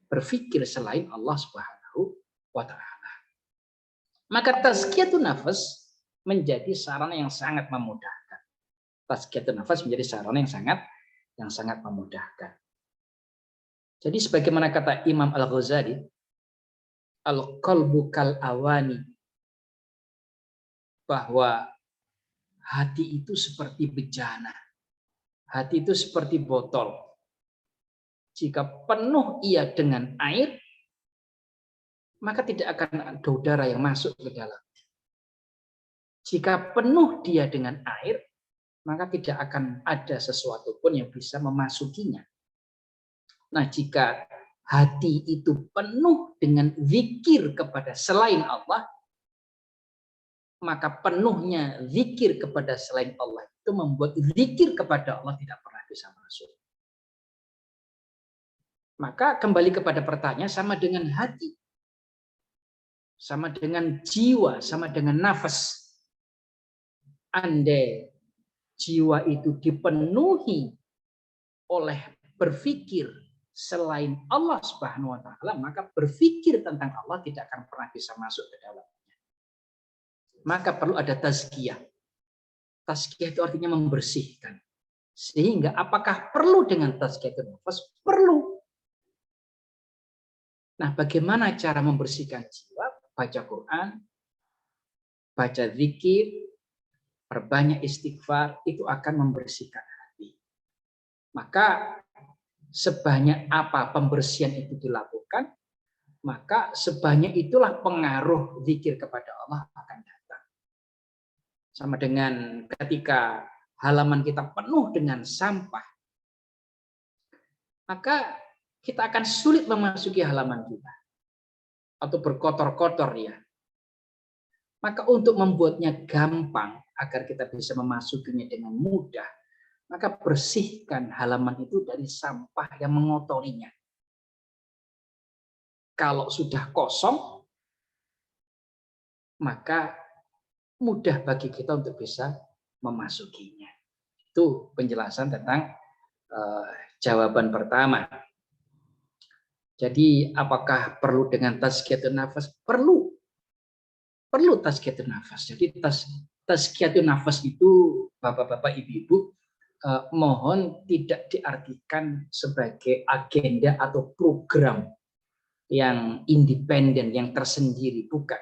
berpikir selain Allah Subhanahu wa Ta'ala. Maka tazkiyatun nafas menjadi sarana yang sangat memudahkan. Tazkiyatun nafas menjadi sarana yang sangat memudahkan. Jadi sebagaimana kata Imam Al-Ghazali, al-qalbu kal awani, bahwa hati itu seperti bejana. Hati itu seperti botol. Jika penuh ia dengan air, maka tidak akan ada udara yang masuk ke dalam. Jika penuh dia dengan air, maka tidak akan ada sesuatu pun yang bisa memasukinya. Nah, jika hati itu penuh dengan zikir kepada selain Allah, maka penuhnya zikir kepada selain Allah itu membuat zikir kepada Allah tidak pernah bisa masuk. Maka kembali kepada pertanyaan, sama dengan hati, sama dengan jiwa, sama dengan nafas. Andai jiwa itu dipenuhi oleh berpikir selain Allah Subhanahu wa Ta'ala, maka berpikir tentang Allah tidak akan pernah bisa masuk ke dalamnya. Maka perlu ada tazkiyah. Tazkiyah itu artinya membersihkan. Sehingga apakah perlu dengan tazkiyah itu nafas? Perlu. Nah, bagaimana cara membersihkan jiwa? Baca Quran, baca zikir, perbanyak istighfar, itu akan membersihkan hati. Maka sebanyak apa pembersihan itu dilakukan, maka sebanyak itulah pengaruh zikir kepada Allah akan datang. Sama dengan ketika halaman kita penuh dengan sampah, maka kita akan sulit memasuki halaman kita atau berkotor-kotor ya. Maka untuk membuatnya gampang agar kita bisa memasukinya dengan mudah, maka bersihkan halaman itu dari sampah yang mengotorinya. Kalau sudah kosong, maka mudah bagi kita untuk bisa memasukinya. Itu penjelasan tentang jawaban pertama. Jadi apakah perlu dengan tazkiyatun nafas? Perlu tazkiyatun nafas. Jadi tazkiyatun nafas itu Bapak-bapak, Ibu-ibu, mohon tidak diartikan sebagai agenda atau program yang independen, yang tersendiri, bukan.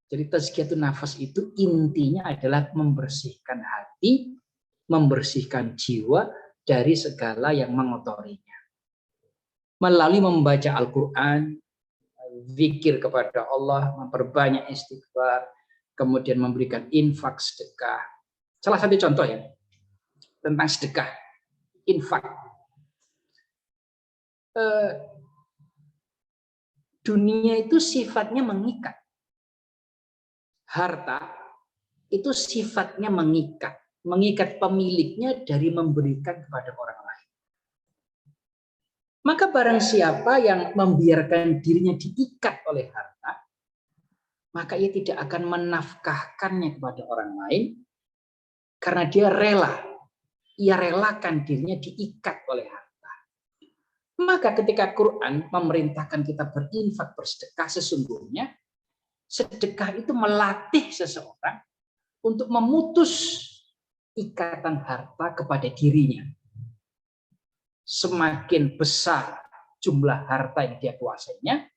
Jadi tazkiyatun nafas itu intinya adalah membersihkan hati, membersihkan jiwa dari segala yang mengotorinya. Melalui membaca Al-Quran, zikir kepada Allah, memperbanyak istighfar, kemudian memberikan infak, sedekah. Salah satu contoh ya, tentang sedekah, infak. Dunia itu sifatnya mengikat. Harta itu sifatnya mengikat pemiliknya dari memberikan kepada orang lain. Maka barang siapa yang membiarkan dirinya diikat oleh harta, maka ia tidak akan menafkahkannya kepada orang lain karena dia ia relakan dirinya diikat oleh harta. Maka ketika Quran memerintahkan kita berinfak, bersedekah, sesungguhnya sedekah itu melatih seseorang untuk memutus ikatan harta kepada dirinya. Semakin besar jumlah harta yang dia kuasainya,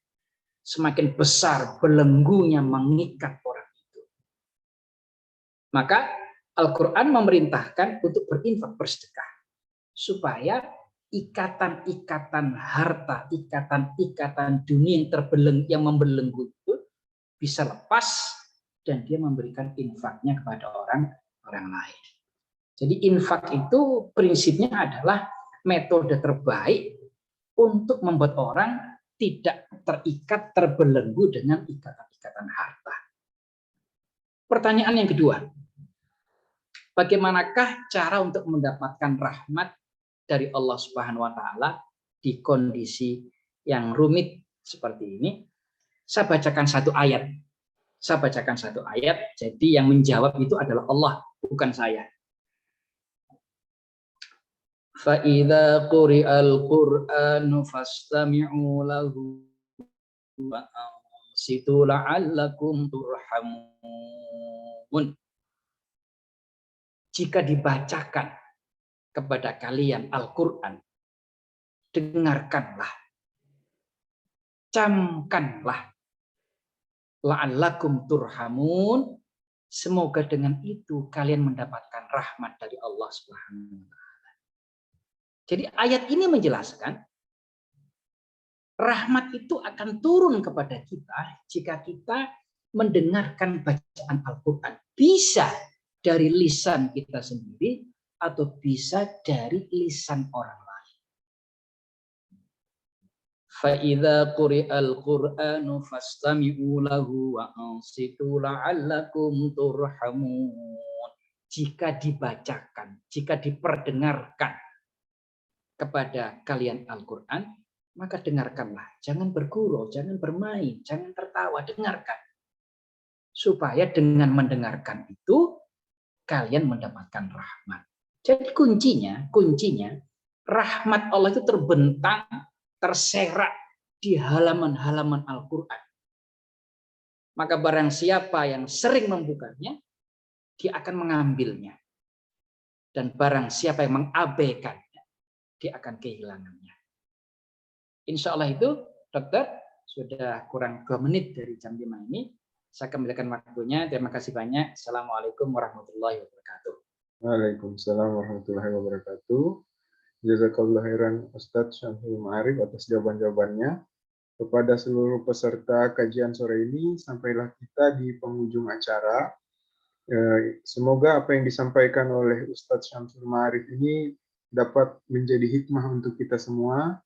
semakin besar belenggunya mengikat orang itu. Maka Al-Quran memerintahkan untuk berinfak, bersedekah, supaya ikatan-ikatan harta, ikatan-ikatan dunia yang membelenggu itu bisa lepas dan dia memberikan infaknya kepada orang lain. Jadi infak itu prinsipnya adalah metode terbaik untuk membuat orang tidak terikat, terbelenggu dengan ikatan-ikatan harta. Pertanyaan yang kedua, bagaimanakah cara untuk mendapatkan rahmat dari Allah Subhanahu wa taala di kondisi yang rumit seperti ini? Saya bacakan satu ayat. Jadi yang menjawab itu adalah Allah, bukan saya. فَإِذَا قُرِئَ الْقُرْآنُ فَاسْتَمِعُوا لَهُ وَأَنصِتُوا لَعَلَّكُمْ تُرْحَمُونَ. Jika dibacakan kepada kalian Al-Quran, dengarkanlah, camkanlah, la'allakum turhamun, semoga dengan itu kalian mendapatkan rahmat dari Allah Subhanahu wa taala. Jadi ayat ini menjelaskan rahmat itu akan turun kepada kita jika kita mendengarkan bacaan Al-Quran. Bisa dari lisan kita sendiri atau bisa dari lisan orang lain. فَإِذَا قُرِئَ الْقُرْآنُ فَاسْتَمِعُوا لَهُ وَأَنصِتُوا لَعَلَّكُمْ تُرْحَمُونَ. Jika dibacakan, jika diperdengarkan kepada kalian Al-Quran, maka dengarkanlah. Jangan bergurau, jangan bermain, jangan tertawa, dengarkan. Supaya dengan mendengarkan itu, kalian mendapatkan rahmat. Jadi kuncinya, rahmat Allah itu terbentang, terserak di halaman-halaman Al-Quran. Maka barang siapa yang sering membukanya, dia akan mengambilnya. Dan barang siapa yang mengabaikan, dia akan kehilangannya. Insya Allah itu, dokter, sudah kurang 2 menit dari jam 5 ini. Saya kembalikan waktunya. Terima kasih banyak. Assalamualaikum warahmatullahi wabarakatuh. Waalaikumsalam warahmatullahi wabarakatuh. Jazakallahu khairan Ustadz Syamsul Ma'arif atas jawaban-jawabannya. Kepada seluruh peserta kajian sore ini, sampailah kita di penghujung acara. Semoga apa yang disampaikan oleh Ustadz Syamsul Ma'arif ini dapat menjadi hikmah untuk kita semua,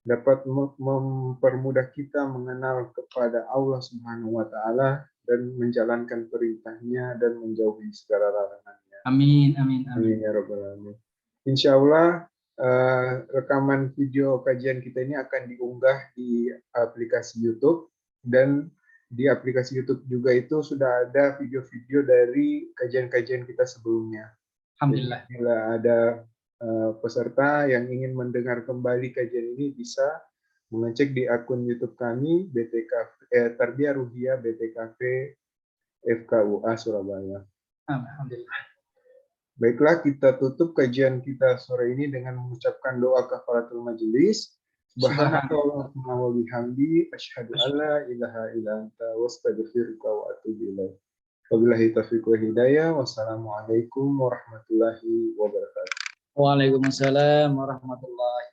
dapat mempermudah kita mengenal kepada Allah Subhanahu wa taala dan menjalankan perintahnya dan menjauhi segala larangannya. Amin, amin, Amin ya rabbal alamin. Insyaallah rekaman video kajian kita ini akan diunggah di aplikasi YouTube, dan di aplikasi YouTube juga itu sudah ada video-video dari kajian-kajian kita sebelumnya. Alhamdulillah. Jadi, bila ada peserta yang ingin mendengar kembali kajian ini bisa mengecek di akun YouTube kami Tarbiyah Ruhiyah BTKP FKUA Surabaya. Alhamdulillah. Baiklah, kita tutup kajian kita sore ini dengan mengucapkan doa kafaratul majelis. Subhanakallahumma wa bihamdi asyhadu an la ilaha illa anta wastaghfiruka wa atubu ilaik. Wabillahi taufiq wa hidayah. Wassalamualaikum warahmatullahi wabarakatuh. Waalaikumsalam warahmatullahi